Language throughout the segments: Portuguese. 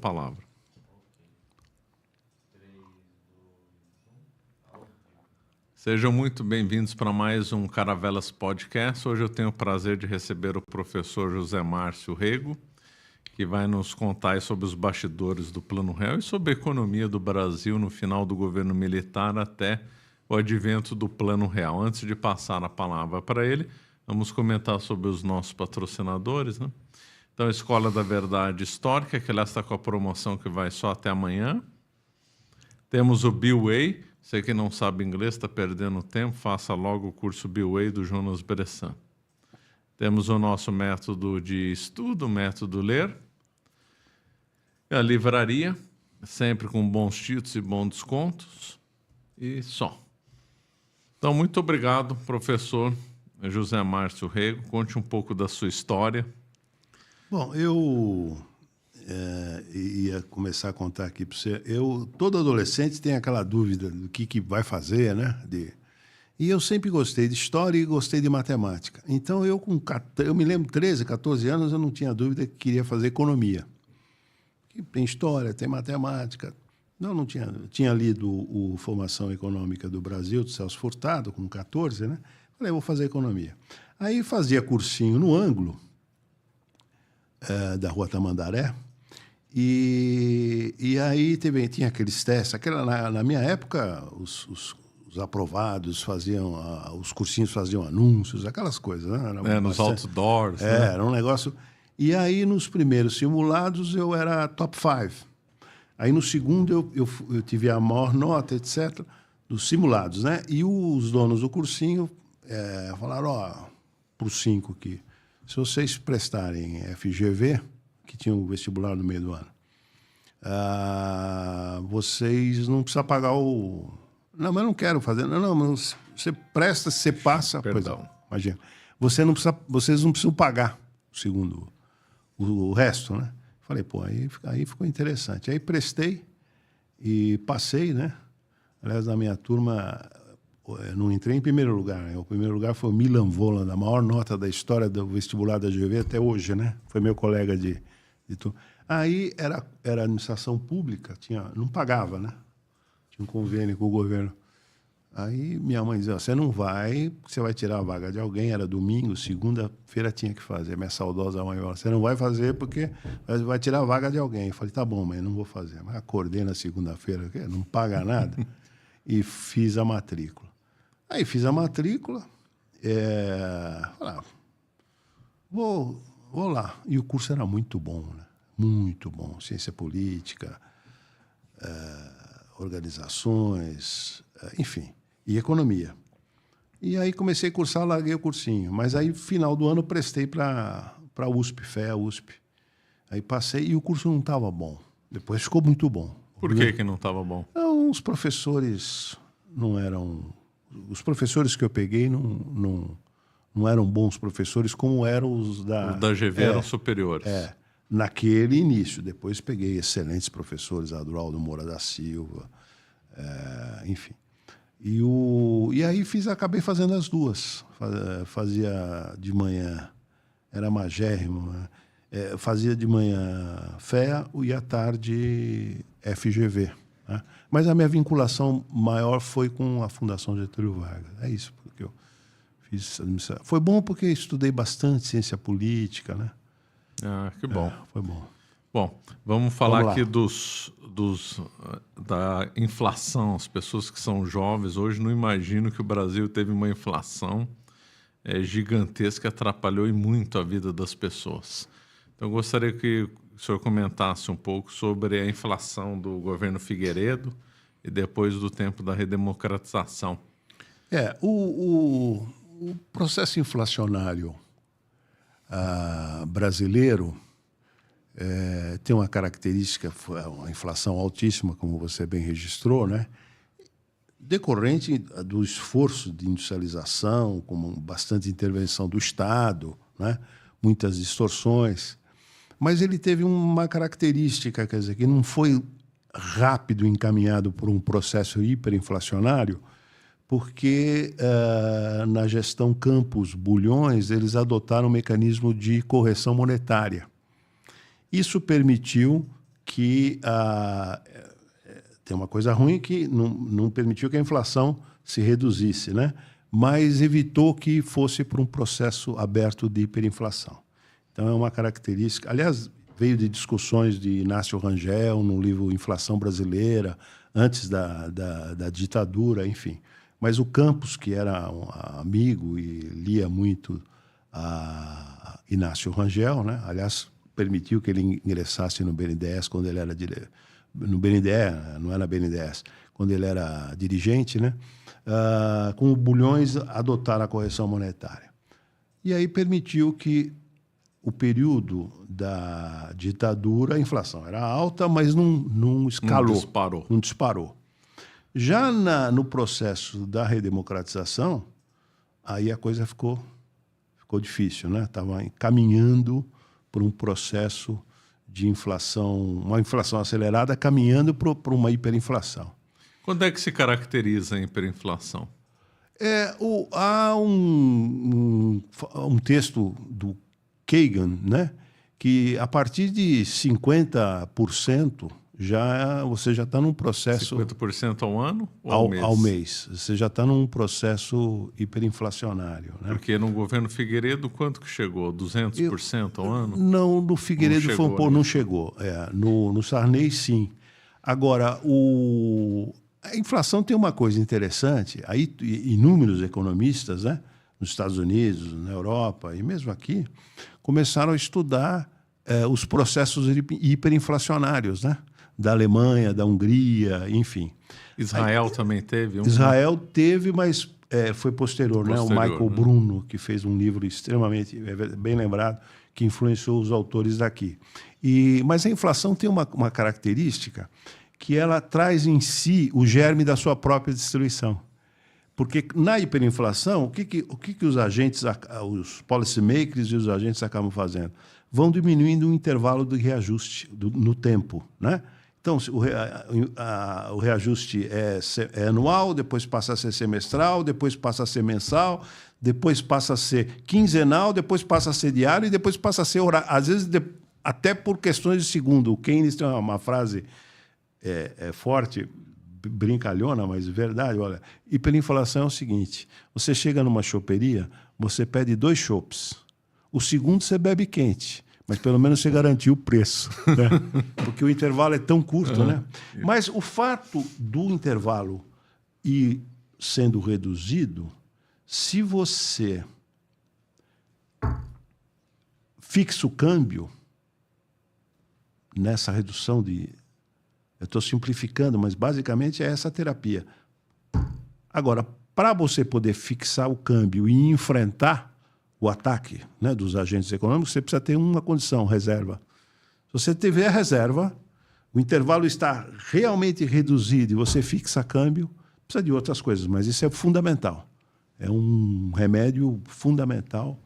palavra. Sejam muito bem-vindos para mais um Caravelas Podcast. Hoje eu tenho o prazer de receber o professor José Márcio Rego, que vai nos contar sobre os bastidores do Plano Real e sobre a economia do Brasil no final do governo militar até o advento do Plano Real. Antes de passar a palavra para ele, vamos comentar sobre os nossos patrocinadores, né? Então, a Escola da Verdade Histórica, que ela está com a promoção que vai só até amanhã. Temos o B-Way. Você que não sabe inglês, está perdendo tempo, faça logo o curso B-Way do Jonas Bressan. Temos o nosso método de estudo, o método Ler. A livraria, sempre com bons títulos e bons descontos. E só. Então, muito obrigado, professor José Márcio Rego. Conte um pouco da sua história. Bom, eu ia começar a contar aqui para você. Todo adolescente tem aquela dúvida do que vai fazer, né? E eu sempre gostei de história e gostei de matemática. Então, eu me lembro, 13, 14 anos, eu não tinha dúvida que queria fazer economia. Tem história, tem matemática. Não tinha. Tinha lido o Formação Econômica do Brasil, do Celso Furtado, com 14, né? Falei, vou fazer economia. Aí fazia cursinho no ângulo da Rua Tamandaré. E aí tinha aqueles testes. Na minha época, os aprovados faziam, os cursinhos faziam anúncios, aquelas coisas, né? Nos outdoors. Né? Era um negócio. E aí, nos primeiros simulados, eu era top 5. Aí, no segundo, eu tive a maior nota, etc., dos simulados, né? E os donos do cursinho falaram, para os 5 aqui, se vocês prestarem FGV, que tinha o vestibular no meio do ano, vocês não precisam pagar o... Não, mas eu não quero fazer. Não, mas você presta, você passa... Perdão. Pois, imagina. Vocês não precisam pagar o resto, né? Falei, pô, aí ficou interessante. Aí prestei e passei, né? Aliás, na minha turma, eu não entrei em primeiro lugar, né? O primeiro lugar foi o Milan Voland, a maior nota da história do vestibular da GV até hoje, né? Foi meu colega de turma. Aí era administração pública, não pagava, né? Tinha um convênio com o governo. Aí minha mãe dizia, você não vai, você vai tirar a vaga de alguém. Era domingo, segunda-feira tinha que fazer. Minha saudosa mãe falou, você não vai fazer porque vai tirar a vaga de alguém. Eu falei, tá bom, mãe, não vou fazer. Mas acordei na segunda-feira, não paga nada, e fiz a matrícula. Aí fiz a matrícula, falei, vou lá. E o curso era muito bom, né? Muito bom. Ciência política, organizações, enfim, e economia. E aí comecei a cursar, larguei o cursinho. Mas aí, final do ano, prestei para a USP, FEA, USP. Aí passei e o curso não estava bom. Depois ficou muito bom. Por que não estava bom? Os professores não eram... Os professores que eu peguei não eram bons professores como eram os da... Os da GV eram superiores. Naquele início. Depois peguei excelentes professores, Adroaldo Moura da Silva, enfim. E aí acabei fazendo as duas. Fazia de manhã, era magérrimo, né? Fazia de manhã FEA e à tarde FGV. Né? Mas a minha vinculação maior foi com a Fundação Getúlio Vargas. É isso porque eu fiz administração. Foi bom porque estudei bastante ciência política, né? Que bom. Foi bom. Bom, vamos falar aqui da inflação. As pessoas que são jovens hoje não imaginam que o Brasil teve uma inflação gigantesca que atrapalhou e muito a vida das pessoas. Então, eu gostaria que o senhor comentasse um pouco sobre a inflação do governo Figueiredo e depois do tempo da redemocratização. O processo inflacionário brasileiro tem uma característica, uma inflação altíssima, como você bem registrou, né? Decorrente do esforço de industrialização, com bastante intervenção do Estado, né? Muitas distorções. Mas ele teve uma característica, quer dizer, que não foi rápido encaminhado por um processo hiperinflacionário, porque na gestão Campos-Bulhões eles adotaram um mecanismo de correção monetária. Isso permitiu que tem uma coisa ruim que não permitiu que a inflação se reduzisse, né? Mas evitou que fosse para um processo aberto de hiperinflação. Então, é uma característica... Aliás, veio de discussões de Inácio Rangel, no livro Inflação Brasileira, antes da ditadura, enfim. Mas o Campos, que era um amigo e lia muito a Inácio Rangel, né? Aliás, permitiu que ele ingressasse no BNDES quando ele era no BNDES, não era BNDES, quando ele era dirigente, né? Com o Bulhões adotar a correção monetária. E aí permitiu que o período da ditadura, a inflação era alta, mas não escalou. Não disparou. Já no processo da redemocratização, aí a coisa ficou difícil, né? Estava caminhando por um processo de inflação, uma inflação acelerada, caminhando para uma hiperinflação. Quando é que se caracteriza a hiperinflação? Há um texto do Kagan, né, que a partir de 50% você já está num processo... 50% ao ano ou ao mês? Ao mês. Você já está num processo hiperinflacionário. Né? Porque no governo Figueiredo, quanto que chegou? 200% ao ano? Não, no Figueiredo não chegou. No Sarney, sim. Agora, a inflação tem uma coisa interessante. Aí, inúmeros economistas, né, nos Estados Unidos, na Europa e mesmo aqui, começaram a estudar os processos hiperinflacionários, né? Da Alemanha, da Hungria, enfim. Israel também teve? Israel teve, mas foi posterior, né? O Michael Bruno, que fez um livro extremamente bem lembrado, que influenciou os autores daqui. Mas a inflação tem uma característica que ela traz em si o germe da sua própria destruição. Porque na hiperinflação, o que os agentes, os policymakers e os agentes acabam fazendo? Vão diminuindo o intervalo de reajuste no tempo, né? Então, o reajuste é anual, depois passa a ser semestral, depois passa a ser mensal, depois passa a ser quinzenal, depois passa a ser diário e depois passa a ser horário. Às vezes, até por questões de segundo. O Keynes tem uma frase forte, brincalhona, mas verdade. Olha, hiperinflação é o seguinte: você chega numa choperia, você pede 2 chopes. O segundo você bebe quente, mas pelo menos você garantiu o preço, né? Porque o intervalo é tão curto, né? Mas o fato do intervalo ir sendo reduzido, se você fixa o câmbio nessa redução de... Eu estou simplificando, mas basicamente é essa a terapia. Agora, para você poder fixar o câmbio e enfrentar o ataque, né, dos agentes econômicos, você precisa ter uma condição, reserva. Se você tiver reserva, o intervalo está realmente reduzido e você fixa câmbio, precisa de outras coisas, mas isso é fundamental. É um remédio fundamental.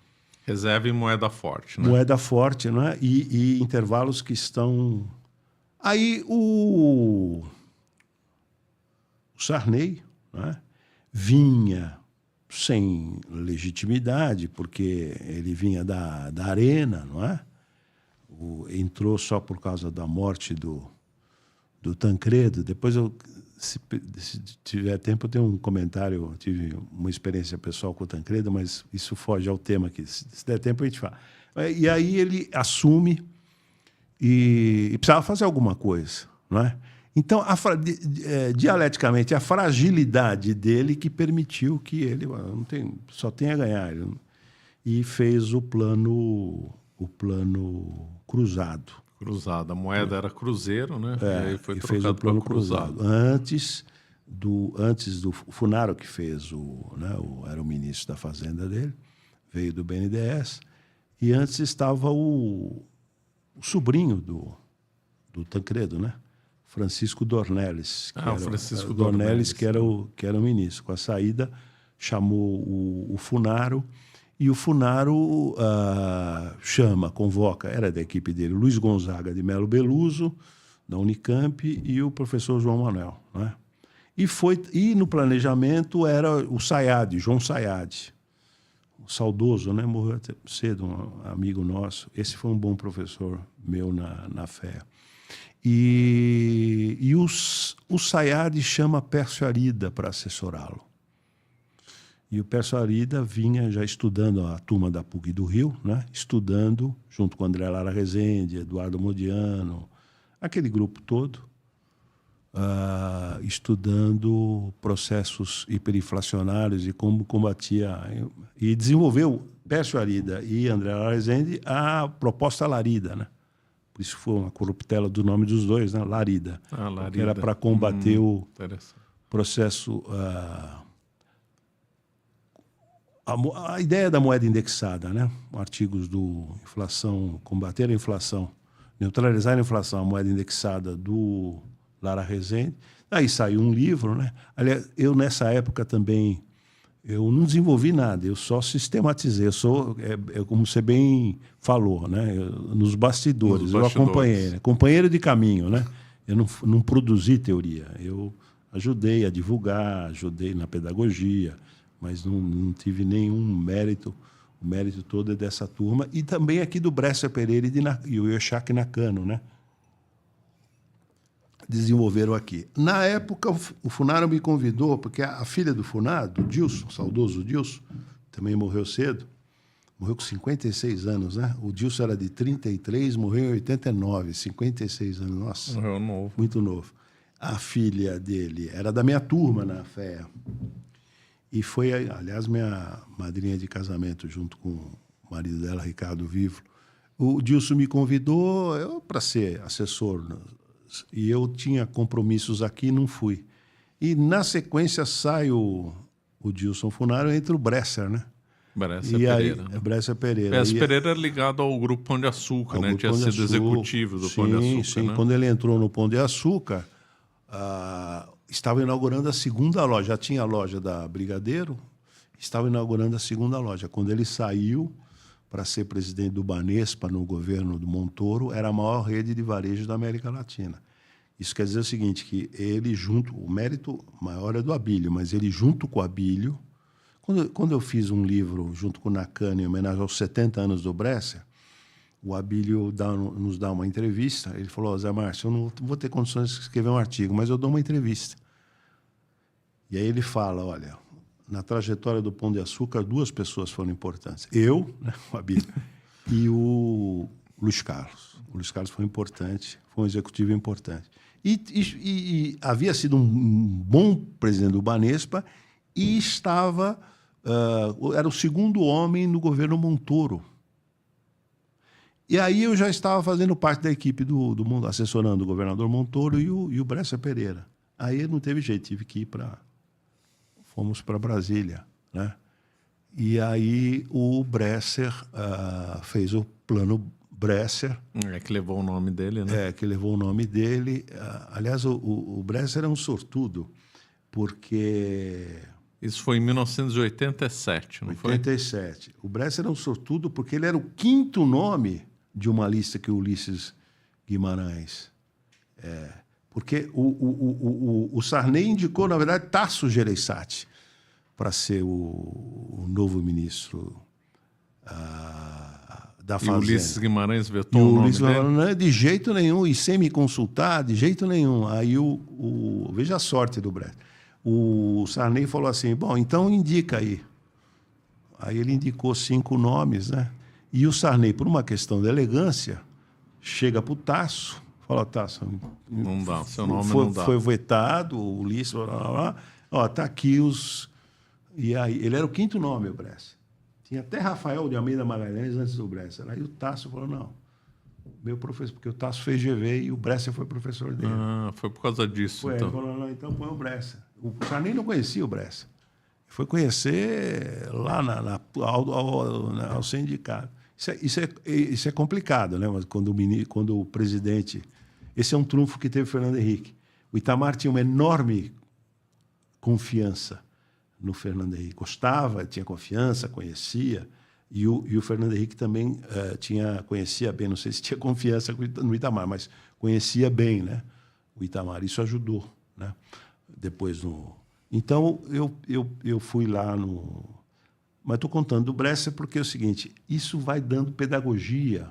Reserva em moeda forte, né? Moeda forte, né? E intervalos que estão... Aí o Sarney, né, vinha sem legitimidade, porque ele vinha da Arena, não é? Entrou só por causa da morte do Tancredo. Depois, se tiver tempo, eu tenho um comentário. Eu tive uma experiência pessoal com o Tancredo, mas isso foge ao tema aqui. Se der tempo, a gente fala. E aí ele assume e precisava fazer alguma coisa, não é? Então, dialeticamente, a fragilidade dele que permitiu que ele só tenha a ganhar. E fez o plano cruzado. Cruzado. A moeda era cruzeiro, né? E aí foi fez o plano cruzado. Antes do Funaro, que fez era o ministro da Fazenda dele, veio do BNDES, e antes estava o sobrinho do Tancredo, né? Francisco Dornelles, que era o ministro. Com a saída, chamou o Funaro, e o Funaro convoca, era da equipe dele, Luiz Gonzaga de Melo Beluso, da Unicamp, e o professor João Manuel, né? E no planejamento era o Sayad, João Sayad, o saudoso, né? Morreu cedo, um amigo nosso. Esse foi um bom professor meu na FEA. E o Sayad chama Pércio Arida para assessorá-lo. E o Pércio Arida vinha já estudando a turma da PUC do Rio, né? Estudando, junto com André Lara Rezende, Eduardo Modiano, aquele grupo todo, estudando processos hiperinflacionários e como combatia. E desenvolveu, Pércio Arida e André Lara Rezende, a proposta Larida, né? Por isso foi uma corruptela do nome dos dois, né? Larida. Larida. Que era para combater o processo... A ideia da moeda indexada, né? Artigos do inflação, combater a inflação, neutralizar a inflação, a moeda indexada do Lara Rezende. Aí saiu um livro, né? Aliás, eu nessa época também, eu não desenvolvi nada, eu só sistematizei. Eu sou, como você bem falou, né? Nos bastidores, eu acompanhei, né? Companheiro de caminho, né? Eu não produzi teoria, eu ajudei a divulgar, ajudei na pedagogia, mas não tive nenhum mérito. O mérito todo é dessa turma. E também aqui do Brescia Pereira e o Yoshaki Nakano, né? Desenvolveram aqui. Na época, o Funaro me convidou, porque a filha do Funaro, do Dilson, saudoso Dilson, também morreu cedo, morreu com 56 anos, né? O Dilson era de 33, morreu em 89, 56 anos. Nossa, morreu novo. Muito novo. A filha dele era da minha turma na FEA. E foi, aliás, minha madrinha de casamento, junto com o marido dela, Ricardo Vivo. O Dilson me convidou para ser assessor, e eu tinha compromissos aqui e não fui. E, na sequência, sai o Dilson Funaro, entra o Bresser, né? Bresser Pereira. Bresser Pereira. Bresser Pereira era ligado ao Grupo Pão de Açúcar, né? Tinha sido executivo do Pão de Açúcar, sim. Né? Quando ele entrou no Pão de Açúcar, estava inaugurando a segunda loja. Já tinha a loja da Brigadeiro, estava inaugurando a segunda loja. Quando ele saiu para ser presidente do Banespa no governo do Montoro, era a maior rede de varejo da América Latina. Isso quer dizer o seguinte, que ele o mérito maior é do Abílio, mas ele junto com o Abílio, quando eu fiz um livro junto com o Nakano em homenagem aos 70 anos do Brescia, o Abílio nos dá uma entrevista. Ele falou: Zé Márcio, eu não vou ter condições de escrever um artigo, mas eu dou uma entrevista. E aí ele fala: olha, na trajetória do Pão de Açúcar, 2 pessoas foram importantes. Eu, né, o Abílio, e o Luiz Carlos. O Luiz Carlos foi importante, foi um executivo importante. E havia sido um bom presidente do Banespa e estava... era o segundo homem no governo Montoro. E aí eu já estava fazendo parte da equipe do mundo, assessorando o governador Montoro e o Brescia Pereira. Aí não teve jeito, tive que ir fomos para Brasília, né? E aí o Bresser fez o plano Bresser. Que levou o nome dele, né? Que levou o nome dele. Aliás, o Bresser é um sortudo, porque... Isso foi em 1987, não foi? 87. O Bresser é um sortudo porque ele era o 5º nome de uma lista que o Ulisses Guimarães... Porque o Sarney indicou, na verdade, Tasso Gereissati para ser o novo ministro da Fazenda. E o Ulisses Guimarães vetou o nome dele? Não, de jeito nenhum, e sem me consultar, de jeito nenhum. Aí veja a sorte do Bresser. O Sarney falou assim: bom, então indica aí. Aí ele indicou 5 nomes, né? E o Sarney, por uma questão de elegância, chega para o Tasso. Fala: Tasso, não dá, seu nome não dá. Foi vetado, o Ulisses, tá aqui os... E aí, ele era o 5º nome, o Bresser. Tinha até Rafael de Almeida Magalhães antes do Bresser. Aí o Tasso falou: não, meu professor, porque o Tasso fez GV e o Bresser foi professor dele. Foi por causa disso, então. Ele falou: não, então põe o Bresser. O Sarney não conhecia o Bresser. Foi conhecer lá ao sindicato. Isso é complicado, né? Mas quando o presidente... Esse é um trunfo que teve o Fernando Henrique. O Itamar tinha uma enorme confiança no Fernando Henrique. Gostava, tinha confiança, conhecia. E o Fernando Henrique também conhecia bem, não sei se tinha confiança no Itamar, mas conhecia bem, né, o Itamar. Isso ajudou, né? Depois Então, eu fui lá Mas estou contando do Bresser porque é o seguinte: isso vai dando pedagogia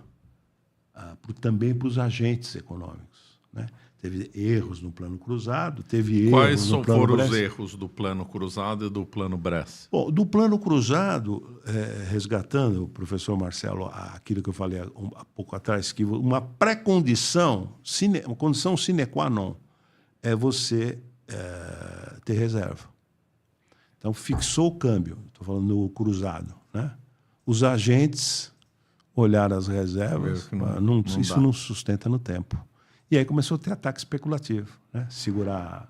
também para os agentes econômicos. né? Teve erros no plano cruzado, teve Quais erros no plano foram os Bresser. erros do plano cruzado e do plano Bresser? Bom, do plano cruzado, resgatando, professor Marcelo, aquilo que eu falei há pouco atrás, que uma pré-condição, uma condição sine qua non, é você ter reserva. Então, fixou o câmbio, estou falando no cruzado, né? Os agentes olharam as reservas, isso não sustenta no tempo. E aí começou a ter ataque especulativo, né? Segurar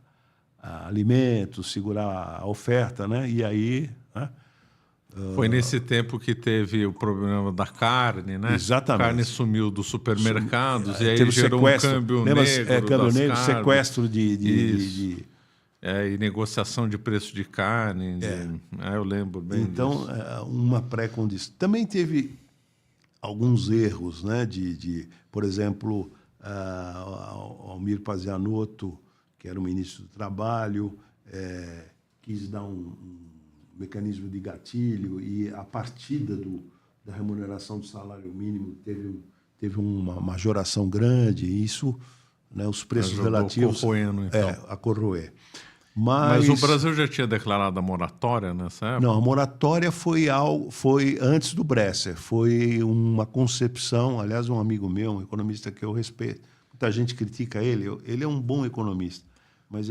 alimentos, segurar a oferta, né? E aí... Né? Foi nesse tempo que teve o problema da carne, né? Exatamente. A carne sumiu dos supermercados e aí teve gerou sequestro, um câmbio lembra, negro câmbio das negro, carnes. sequestro e negociação de preço de carne. Eu lembro bem então, disso. Uma pré-condição. Também teve alguns erros, né? Por exemplo, Almir Pazianotto, que era o ministro do Trabalho, quis dar um mecanismo de gatilho e a partida da remuneração do salário mínimo teve uma majoração grande, e isso, né, os preços relativos a corroer. Mas o Brasil já tinha declarado a moratória nessa época? Não, a moratória foi antes do Bresser, foi uma concepção, aliás, um amigo meu, um economista que eu respeito, muita gente critica ele é um bom economista, mas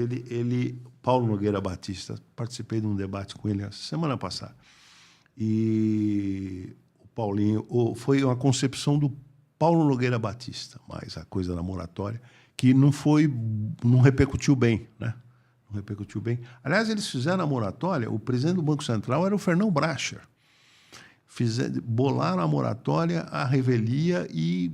Paulo Nogueira Batista, participei de um debate com ele semana passada, e o Paulinho, foi uma concepção do Paulo Nogueira Batista, mais a coisa da moratória, que não repercutiu bem, né? Não repercutiu bem. Aliás, eles fizeram a moratória, o presidente do Banco Central era o Fernão Bracher. Bolaram a moratória, a revelia, e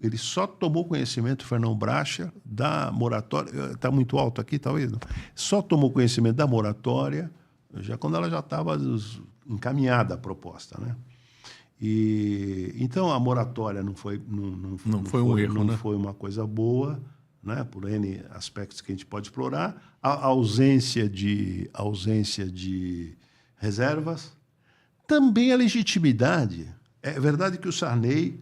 ele só tomou conhecimento, Fernão Bracher, da moratória. Está muito alto aqui, talvez? Não. Só tomou conhecimento da moratória quando ela já estava encaminhada a proposta, né? Então, a moratória não foi um erro, né? Foi uma coisa boa, né? Por N aspectos que a gente pode explorar. A ausência de reservas. Também a legitimidade. É verdade que o Sarney,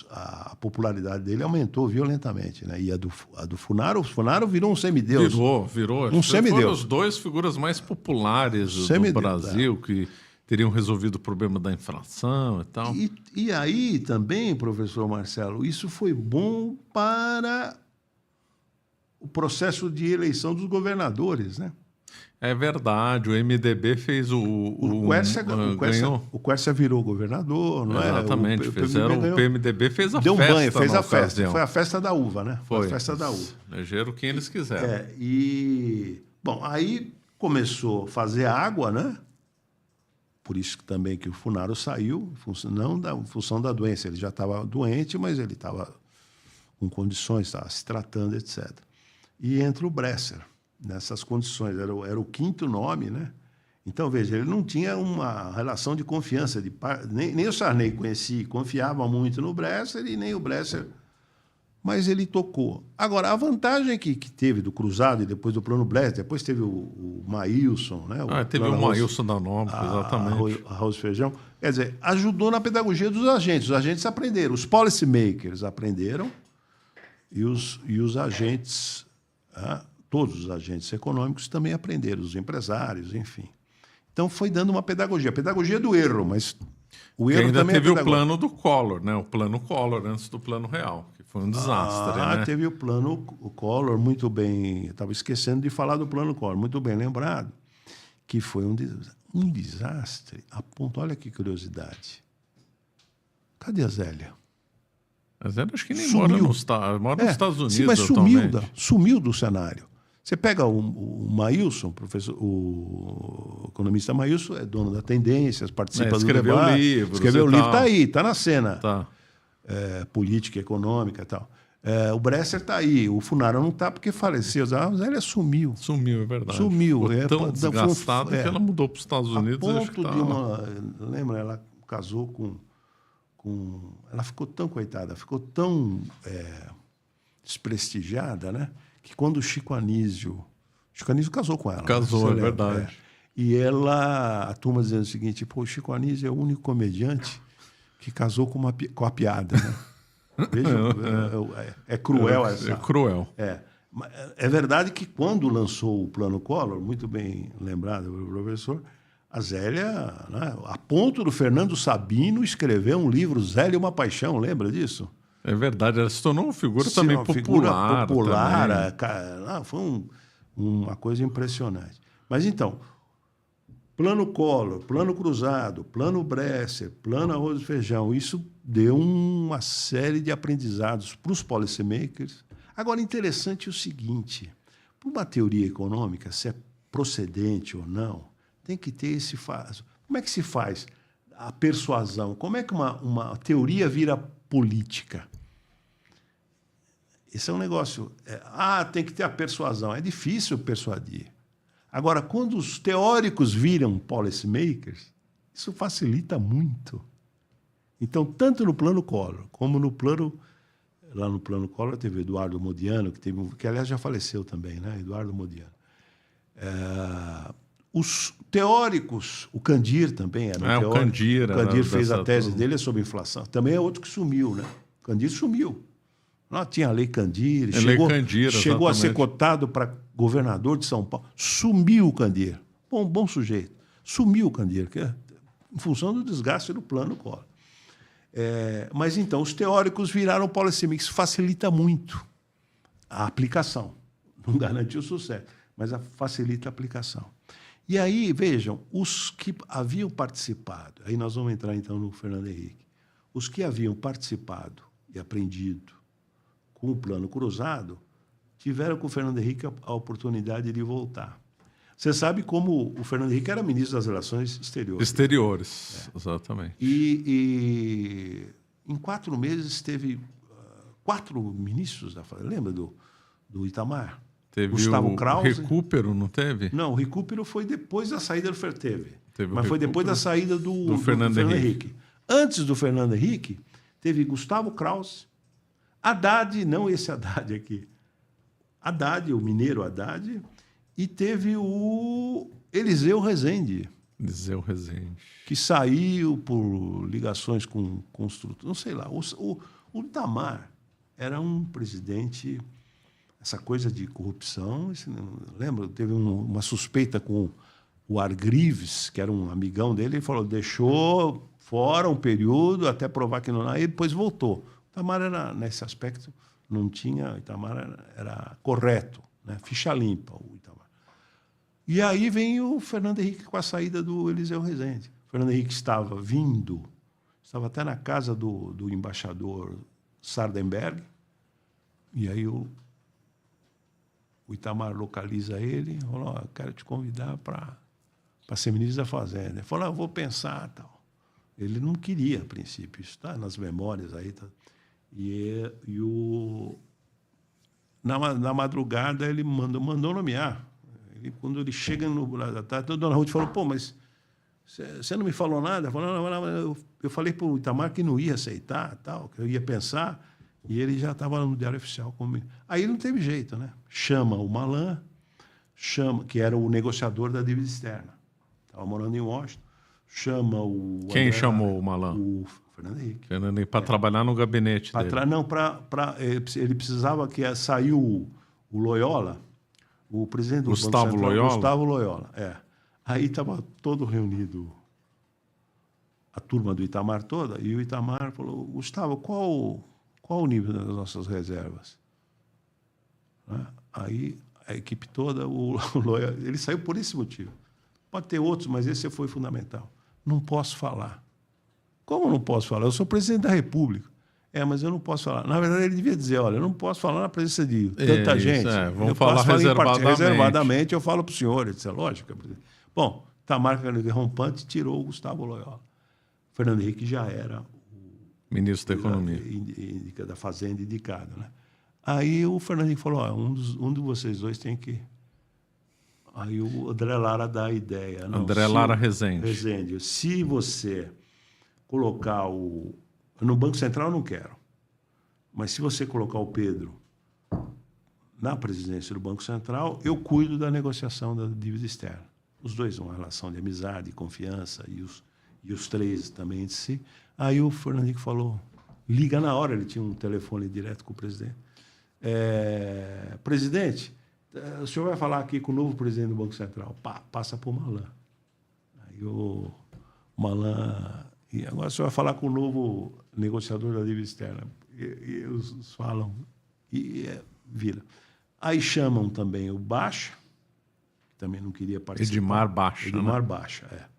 a popularidade dele aumentou violentamente, né? E a do Funaro, o Funaro virou um semideus. Virou. Um semideus. Foram as duas figuras mais populares do Brasil, que teriam resolvido o problema da inflação e tal. E aí também, professor Marcelo, isso foi bom para o processo de eleição dos governadores, né? É verdade, o MDB fez o Quércia virou governador, não é? Exatamente, o PMDB fez a festa. Deu um banho, fez a festa. Ocasião. Foi a festa da uva, né? Foi a festa da uva. Elegeram quem eles quiseram. Bom, aí começou a fazer água, né? Por isso também que o Funaro saiu, não em função da doença. Ele já estava doente, mas ele estava com condições, estava se tratando, etc. E entra o Bresser nessas condições. Era o quinto nome, né? Então, veja, ele não tinha uma relação de confiança. Nem o Sarney confiava muito no Bresser, e nem o Bresser... Mas ele tocou. Agora, a vantagem que teve do Cruzado e depois do plano Bresser, depois teve o Maílson, né? Teve o Maílson da Nómica, exatamente. Arroz e feijão. Quer dizer, ajudou na pedagogia dos agentes. Os agentes aprenderam, os policy makers aprenderam, e os agentes, todos os agentes econômicos também aprenderam, os empresários, enfim. Então, foi dando uma pedagogia. A pedagogia do erro, mas o erro ainda também teve o plano do Collor, né? O plano Collor antes do plano real. Foi um desastre, né? Teve o plano Collor, muito bem... Estava esquecendo de falar do plano Collor, muito bem lembrado, que foi um desastre. A ponto, olha que curiosidade. Cadê a Zélia? A Zélia acho que nem mora nos Estados Unidos. Sim, mas sumiu do cenário. Você pega o Maílson, o economista Maílson, é dono da Tendências, participa do debate. Escreveu o livro, está aí, está na cena. Tá. Política, econômica e tal. O Bresser está aí, o Funaro não está porque faleceu. A Zélia sumiu. Sumiu, é verdade. Sumiu. Ficou tão desgastada que ela mudou para os Estados Unidos. Lembra, ela casou com... Ela ficou tão coitada, ficou tão desprestigiada, né? Que quando o Chico Anísio casou com ela. Casou, né? É verdade. E a turma dizendo o seguinte, o Chico Anísio é o único comediante que casou com a piada, né? Veja, é cruel essa. É cruel. É verdade que quando lançou o Plano Collor, muito bem lembrado pelo professor, a Zélia, né, a ponto do Fernando Sabino escrever um livro, Zélia e uma Paixão, lembra disso? É verdade, ela se tornou uma figura Sim, também uma popular. figura popular, também. foi uma coisa impressionante. Mas então, Plano Collor, Plano Cruzado, Plano Bresser, Plano Arroz e Feijão, isso deu uma série de aprendizados para os policymakers. Agora, interessante é o seguinte, para uma teoria econômica, se é procedente ou não, tem que ter esse... Como é que se faz a persuasão? Como é que uma teoria vira política? Esse é um negócio... tem que ter a persuasão. É difícil persuadir. Agora, quando os teóricos viram policymakers, isso facilita muito. Então, tanto no Plano Collor, como no plano... Lá no Plano Collor teve Eduardo Modiano, que aliás já faleceu também, né? Eduardo Modiano. Os teóricos, o Candir também era um teórico. O Candir fez a tese dele sobre inflação. Também é outro que sumiu, né? O Candir sumiu. Não, tinha a Lei Candir, chegou a ser cotado para governador de São Paulo. Sumiu o Candir. Bom sujeito. Sumiu o Candir, em função do desgaste do Plano Collor. Mas, então, os teóricos viraram policymakers. Isso facilita muito a aplicação. Não garante o sucesso, mas facilita a aplicação. E aí, vejam, os que haviam participado, aí nós vamos entrar, então, no Fernando Henrique, os que haviam participado e aprendido com o Plano Cruzado tiveram com o Fernando Henrique a oportunidade de voltar. Você sabe como o Fernando Henrique era ministro das Relações Exteriores. Exatamente. E em 4 meses teve 4 ministros da Fazenda. Lembra do Itamar? Teve Gustavo Krause. O recupero, não teve? Não, o recupero foi depois da saída do mas foi recupero depois da saída do Fernando Henrique. Antes do Fernando Henrique, teve Gustavo Krause, Haddad, não esse Haddad aqui, Haddad, o mineiro Haddad, e teve o Eliseu Rezende. Eliseu Rezende. Que saiu por ligações com construtores, não sei lá. O Itamar era um presidente... Essa coisa de corrupção, lembra? Teve uma suspeita com o Argrives, que era um amigão dele, ele falou, deixou fora um período até provar que não... Aí depois voltou. O Itamar era, nesse aspecto, não tinha... O Itamar era correto, né? Ficha limpa, o Itamar. E aí vem o Fernando Henrique com a saída do Eliseu Rezende. O Fernando Henrique estava até na casa do embaixador Sardenberg, e aí o Itamar localiza ele, falou, quero te convidar para ser ministro da Fazenda. Ele falou, eu vou pensar, tal. Ele não queria, a princípio, isso está nas memórias aí. Tá? Na madrugada, ele mandou nomear. Quando ele chega na tarde, a dona Ruth falou, pô, mas você não me falou nada? Eu falei para o Itamar que não ia aceitar, tal, que eu ia pensar, e ele já estava no Diário Oficial comigo. Aí não teve jeito, né? Chama o Malan, que era o negociador da dívida externa. Estava morando em Washington. Chama o... Quem chamou o Malan? O Fernando Henrique. Fernando Henrique, para trabalhar no gabinete dele. Não, ele precisava que saiu o Loyola, o presidente do Gustavo Banco Central, Loyola? Gustavo Loyola, Aí estava todo reunido, a turma do Itamar toda, e o Itamar falou, Gustavo, qual o nível das nossas reservas? Aí a equipe toda, o Loyola, ele saiu por esse motivo. Pode ter outros, mas esse foi fundamental. Não posso falar. Como não posso falar? Eu sou presidente da República. Mas eu não posso falar. Na verdade, ele devia dizer, olha, eu não posso falar na presença de tanta gente. Vamos falar reservadamente, eu falo para o senhor. Ele disse, lógico. Bom, Itamar Rompante tirou o Gustavo Loyola. Fernando Henrique já era o ministro da Economia. Da Fazenda indicado. Né? Aí o Fernando Henrique falou, um de vocês dois tem que... Aí o André Lara dá a ideia. André Lara Rezende. Se você colocar no Banco Central, eu não quero. Mas se você colocar o Pedro na presidência do Banco Central, eu cuido da negociação da dívida externa. Os dois uma relação de amizade, confiança, e os três também de si. Aí o Fernando Henrique falou, liga na hora, ele tinha um telefone direto com o presidente. Presidente, o senhor vai falar aqui com o novo presidente do Banco Central. Passa para o Malan. Aí o Malan... E agora o senhor vai falar com o novo negociador da dívida externa. E eles falam... vira. Aí chamam também o Baixa, que também não queria participar. Edmar Baixa. Edmar Baixa,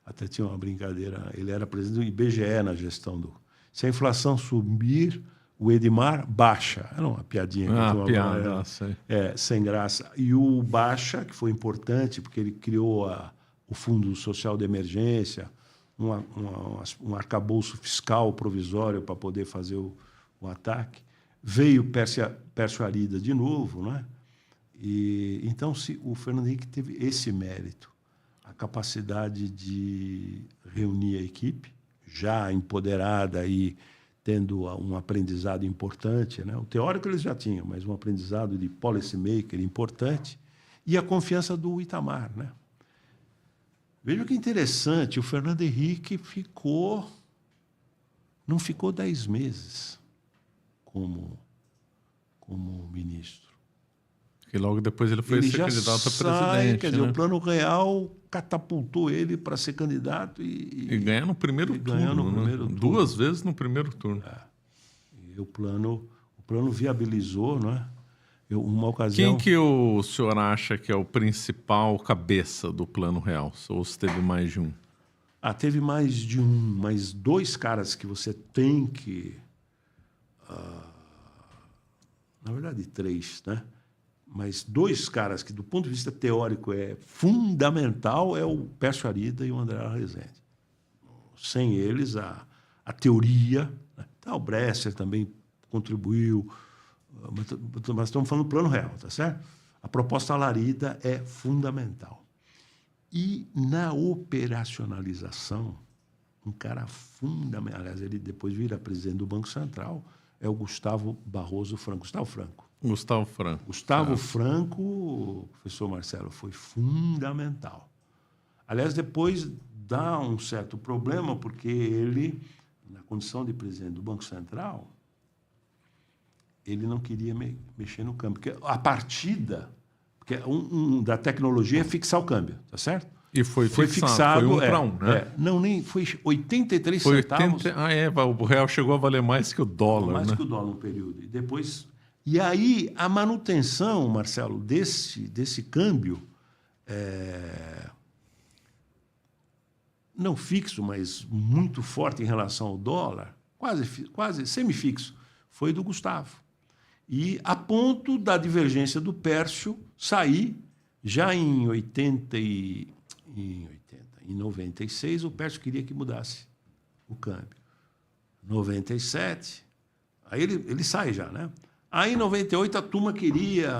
Até tinha uma brincadeira. Ele era presidente do IBGE na gestão do... Se a inflação subir, o Edmar baixa. Era uma piadinha. Piada, sem graça. E o Baixa, que foi importante, porque ele criou o Fundo Social de Emergência, um arcabouço fiscal provisório para poder fazer o ataque. Veio Pércio Arida de novo, né? E então o Fernando Henrique teve esse mérito, a capacidade de reunir a equipe, já empoderada e tendo um aprendizado importante, né? O teórico eles já tinham, mas um aprendizado de policy maker importante, e a confiança do Itamar, né? Veja que interessante, o Fernando Henrique não ficou 10 meses como ministro. E logo depois ele foi ser candidato a presidente. Quer dizer, o Plano Real catapultou ele para ser candidato e ganhar no primeiro turno. Duas vezes no primeiro turno. E o plano viabilizou, não é? Uma ocasião... Quem que o senhor acha que é o principal cabeça do Plano Real? Ou se teve mais de um? Teve mais de um, mas 2 caras que você tem que... na verdade, 3, né? Mas 2 caras que, do ponto de vista teórico, é fundamental, é o Pércio Arida e o André Rezende. Sem eles, a teoria... Né? O Bresser também contribuiu, mas estamos falando do Plano Real, tá certo? A proposta Alarida é fundamental. E na operacionalização, um cara fundamental, aliás, ele depois vira presidente do Banco Central, é o Gustavo Barroso Franco. Gustavo Franco, professor Marcelo, foi fundamental. Aliás, depois dá um certo problema, porque ele, na condição de presidente do Banco Central, ele não queria mexer no câmbio. Porque a partida porque da tecnologia é fixar o câmbio, tá certo? E foi fixado. Foi 1 para 1, né? Não, nem foi 83 centavos. O real chegou a valer mais que o dólar. Mais que o dólar no período. E aí, a manutenção, Marcelo, desse câmbio, não fixo, mas muito forte em relação ao dólar, quase semifixo, foi do Gustavo. E a ponto da divergência do Pércio sair, já em 96, o Pércio queria que mudasse o câmbio. 97, aí ele sai já, né? Aí, em 98, a turma queria,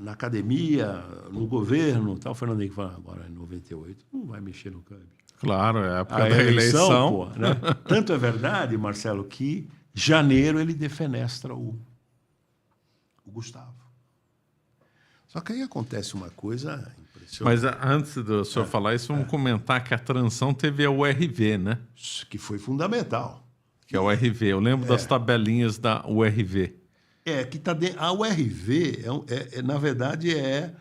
na academia, no governo, tal. O Fernando Henrique falou, agora, em 98, não vai mexer no câmbio. Claro, é a época da eleição. Pô, né? Tanto é verdade, Marcelo, que em janeiro ele defenestra o Gustavo. Só que aí acontece uma coisa impressionante. Mas antes do senhor falar isso, vamos comentar que a transição teve a URV, né? Que foi fundamental. Que é a URV. Eu lembro das tabelinhas da URV. A URV, na verdade, é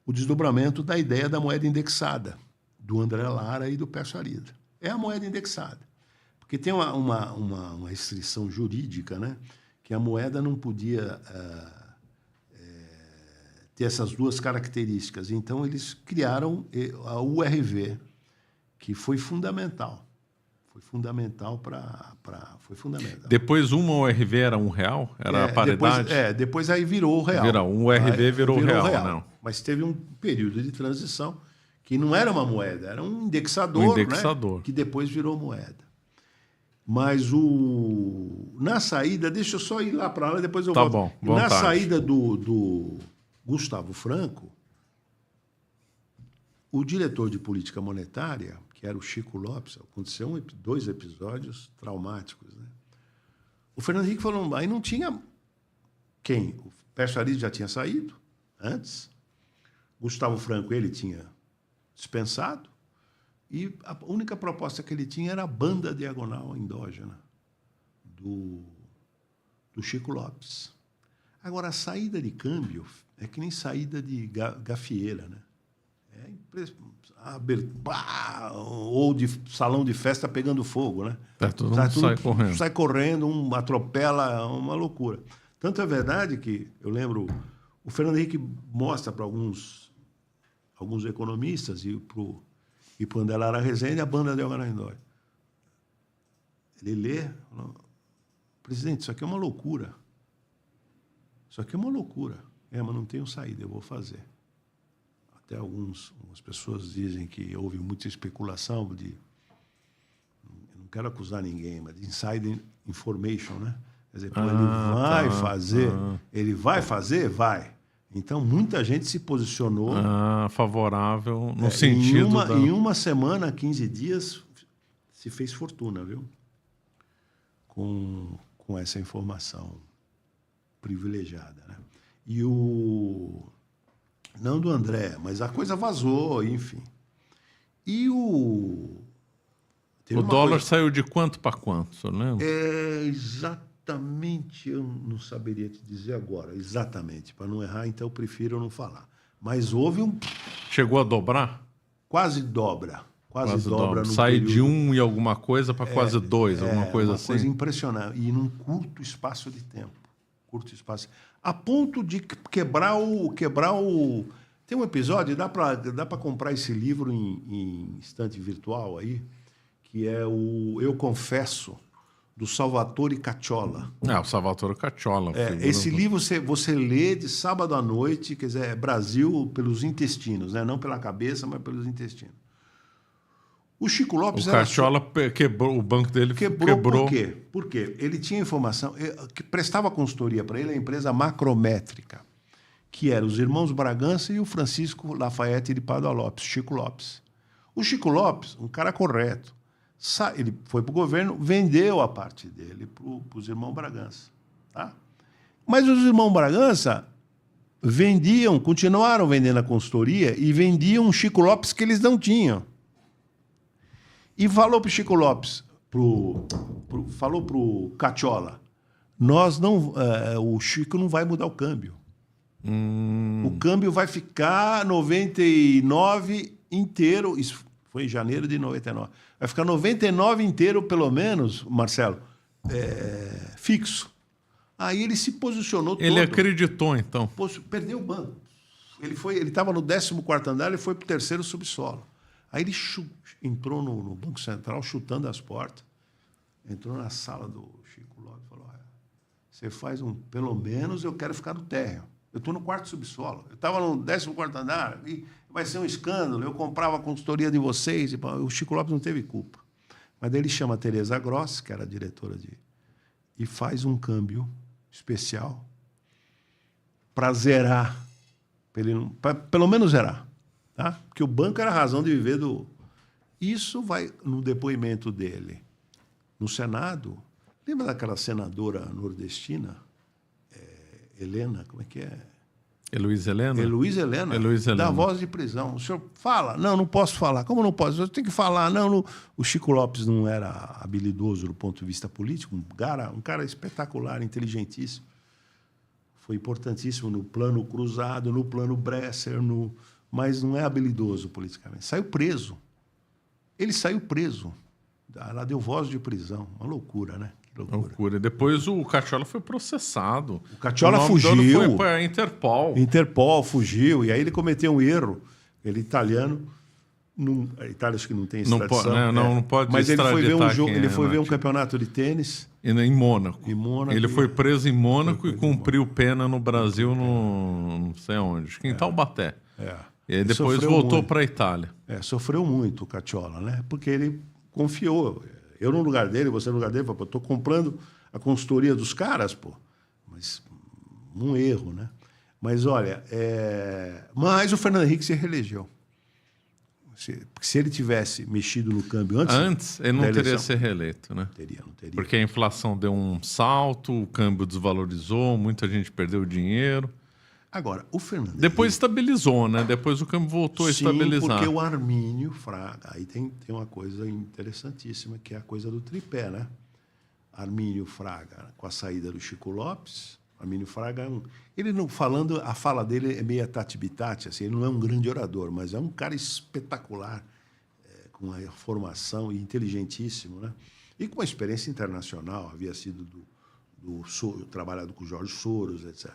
o desdobramento da ideia da moeda indexada, do André Lara e do Pércio Arida. É a moeda indexada. Porque tem uma restrição jurídica, né? Que a moeda não podia ter essas 2 características. Então, eles criaram a URV, que foi fundamental. Foi fundamental. Depois uma URV era R$1? Era a paridade? Depois aí virou o real. Um URV virou real. Não. Mas teve um período de transição que não era uma moeda, era um indexador. Né? Que depois virou moeda. Mas na saída, deixa eu só ir lá para lá, depois eu volto. Bom, na saída do Gustavo Franco, o diretor de política monetária, que era o Chico Lopes, aconteceu 2 episódios traumáticos, né? O Fernando Henrique falou, aí não tinha quem? O Pércio Arida já tinha saído antes, Gustavo Franco ele tinha dispensado, e a única proposta que ele tinha era a banda diagonal endógena do Chico Lopes. Agora, a saída de câmbio é que nem saída de gafieira, né? Ou de salão de festa pegando fogo, né? Todo mundo sai correndo. Sai correndo, atropela, uma loucura. Tanto é verdade que, eu lembro, o Fernando Henrique mostra para alguns economistas e para o André Lara Rezende a banda de Algarandói. Ele lê, fala, presidente, isso aqui é uma loucura. Isso aqui é uma loucura. Mas não tenho saída, eu vou fazer. Até algumas pessoas dizem que houve muita especulação de... Eu não quero acusar ninguém, mas de inside information, né? Quer dizer, ele vai fazer? Vai. Então, muita gente se posicionou... favorável no sentido Em uma semana, 15 dias, se fez fortuna, viu? Com essa informação privilegiada, né? E não do André, mas a coisa vazou, enfim. E o dólar saiu de quanto para quanto, o senhor lembra? Exatamente, eu não saberia te dizer agora, exatamente, para não errar, então eu prefiro não falar. Mas houve Chegou a dobrar? Quase dobra. Quase dobra. Sai de 1 e alguma coisa para quase 2, alguma coisa assim. Uma coisa impressionante. E num curto espaço de tempo. A ponto de quebrar o... Tem um episódio, dá para comprar esse livro em estante virtual aí, que é o Eu Confesso, do Salvatore Cacciola. O Salvatore Cacciola. Esse livro você lê de sábado à noite, quer dizer, é Brasil pelos intestinos, né? Não pela cabeça, mas pelos intestinos. O Chico Lopes... O Cacciola quebrou, o banco dele quebrou. Por quê? Porque ele tinha informação... que prestava consultoria para ele a empresa Macrométrica, que era os irmãos Bragança e o Francisco Lafayette de Padua Lopes, Chico Lopes. O Chico Lopes, um cara correto, ele foi para o governo, vendeu a parte dele para os irmãos Bragança. Tá? Mas os irmãos Bragança continuaram vendendo a consultoria e vendiam um Chico Lopes que eles não tinham. E falou para o Chico Lopes, falou para o Cacciola, o Chico não vai mudar o câmbio. O câmbio vai ficar 99 inteiro, isso foi em janeiro de 99, vai ficar 99 inteiro, pelo menos, Marcelo, fixo. Aí ele se posicionou Ele acreditou, então. Perdeu o banco. Ele estava no 14º andar, ele foi para o 3º subsolo. Aí ele entrou no Banco Central, chutando as portas, entrou na sala do Chico Lopes e falou, você faz pelo menos eu quero ficar no térreo. Eu estou no 4º subsolo. Eu estava no 14º andar, e vai ser um escândalo, eu comprava a consultoria de vocês, e o Chico Lopes não teve culpa. Mas daí ele chama a Tereza Gross, que era a diretora e faz um câmbio especial para zerar, pelo menos zerar. Tá? Porque o banco era a razão de viver do... Isso vai no depoimento dele no Senado. Lembra daquela senadora nordestina? Helena, como é que é? Heloísa Helena? Heloísa Helena, da voz de prisão. O senhor fala? Não posso falar. Como não posso? Eu tenho que falar. O Chico Lopes não era habilidoso do ponto de vista político, um cara espetacular, inteligentíssimo. Foi importantíssimo no plano cruzado, no plano Bresser, mas não é habilidoso politicamente. Saiu preso. Ele saiu preso. Ela deu voz de prisão. Uma loucura, né? Que loucura. Depois o Cacciola foi processado. O Cacciola fugiu. Foi para a Interpol. Interpol fugiu. E aí ele cometeu um erro. Ele italiano. A Itália acho que não tem extradição. Não pode mas ele foi ver um jogo. Ele foi ver um tipo campeonato de tênis. Em Mônaco. Ele foi preso em Mônaco e cumpriu pena no Brasil, não sei onde. Acho que em Taubaté. E aí depois voltou para a Itália. Sofreu muito o Cacciola, né? Porque ele confiou. Eu no lugar dele, você no lugar dele, eu estou comprando a consultoria dos caras, pô. Mas um erro, né? Mas olha, mas o Fernando Henrique se reelegeu. Porque se ele tivesse mexido no câmbio antes ele não teria sido reeleito, né? Não teria. Porque a inflação deu um salto, o câmbio desvalorizou, muita gente perdeu dinheiro. Agora, o Fernando Depois estabilizou, né? Depois o câmbio voltou a estabilizar. Porque o Armínio Fraga... Aí tem uma coisa interessantíssima, que é a coisa do tripé, né? Armínio Fraga com a saída do Chico Lopes. Armínio Fraga ele não falando, a fala dele é meio tati-bitati, assim, ele não é um grande orador, mas é um cara espetacular, com a formação e inteligentíssimo, né? E com uma experiência internacional, havia sido trabalhado com o Jorge Soros, etc.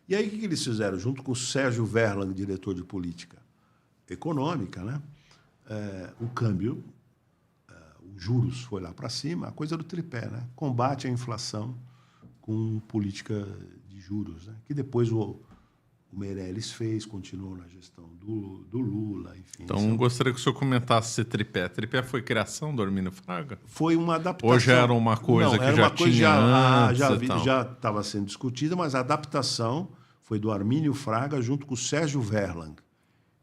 E aí o que eles fizeram? Junto com o Sérgio Verlan, diretor de política econômica, né? O câmbio, os juros foi lá para cima, a coisa do tripé, né? Combate à inflação com política de juros, né? Que depois o Meirelles fez, continuou na gestão do Lula, enfim. Então, gostaria que o senhor comentasse esse tripé. Tripé foi criação do Armínio Fraga? Foi uma adaptação. Ou já era uma coisa que já tinha antes e tal? Já estava sendo discutida, mas a adaptação foi do Armínio Fraga junto com o Sérgio Verlan,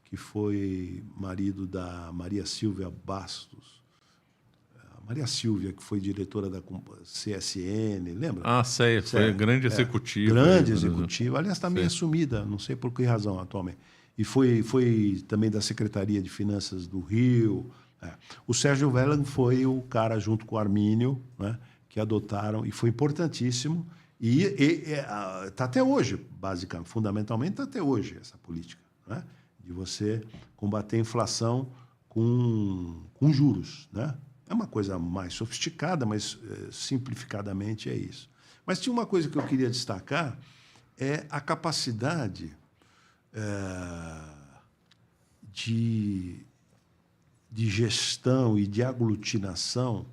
que foi marido da Maria Silvia Bastos. Maria Silvia, que foi diretora da CSN, lembra? Ah, sei, foi grande executiva. Grande executiva. Aliás, está meio assumida, não sei por que razão atualmente. E foi também da Secretaria de Finanças do Rio. O Sérgio Verlan foi o cara, junto com o Armínio, né, que adotaram, e foi importantíssimo. E está até hoje, basicamente, fundamentalmente, está até hoje essa política, né, de você combater a inflação com juros, né? É uma coisa mais sofisticada, mas simplificadamente é isso. Mas tinha uma coisa que eu queria destacar, é a capacidade de gestão e de aglutinação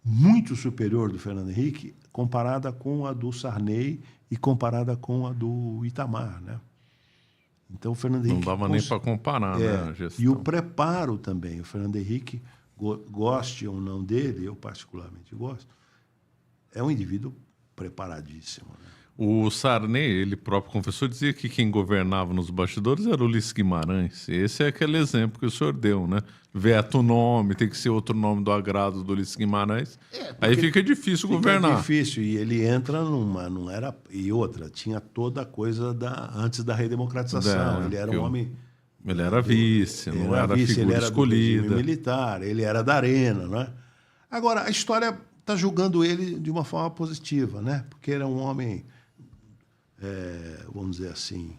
muito superior do Fernando Henrique, comparada com a do Sarney e comparada com a do Itamar, né? Então, o Fernando Henrique... Não dava nem para comparar, né, a gestão. E o preparo também. O Fernando Henrique, goste ou não dele, eu particularmente gosto, é um indivíduo preparadíssimo, né? O Sarney, ele próprio confessou, dizia que quem governava nos bastidores era o Ulisses Guimarães. Esse é aquele exemplo que o senhor deu, né? Veta o nome, tem que ser outro nome do agrado do Ulisses Guimarães. Aí fica difícil governar. Fica difícil, e ele entra numa... Não era, e outra, tinha toda a coisa antes da redemocratização. Ele era um homem... Ele era vice, não era vice, figura ele era escolhida. Do regime militar, ele era da Arena, né? Agora, a história está julgando ele de uma forma positiva, né? Porque era um homem, vamos dizer assim,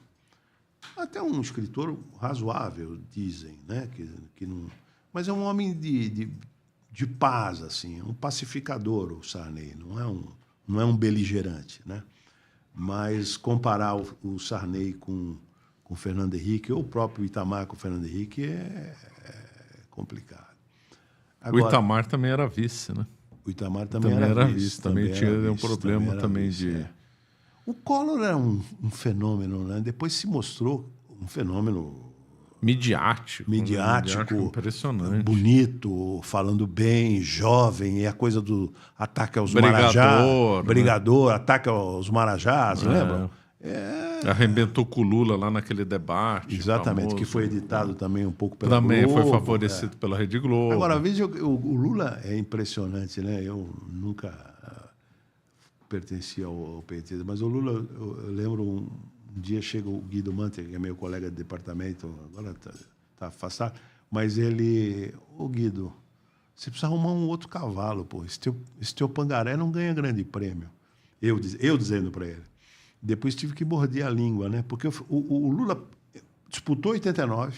até um escritor razoável, dizem, né? Que não, mas é um homem de paz, assim, um pacificador, o Sarney, não é um beligerante, né? Mas comparar o Sarney com Fernando Henrique, ou o próprio Itamar com o Fernando Henrique, é complicado. Agora, o Itamar também era vice, né? O Itamar também era vice. Também tinha um problema também de... O Collor era um fenômeno, né? Depois se mostrou um fenômeno... Midiático, impressionante. Bonito, falando bem, jovem, e a coisa do ataque aos Brigador, né? Ataque aos Marajás, lembram? Arrebentou com o Lula lá naquele debate. Exatamente, famoso, que foi editado também um pouco pela Globo. Também foi favorecido pela Rede Globo. Agora, veja, o Lula é impressionante, né? Eu nunca pertenci ao PT, mas o Lula, eu lembro um dia chega o Guido Manter, que é meu colega de departamento, agora está afastado, mas ô Guido, você precisa arrumar um outro cavalo, pô. Esse teu Pangaré não ganha grande prêmio. Eu dizendo para ele. Depois tive que morder a língua, né? Porque o Lula disputou 89.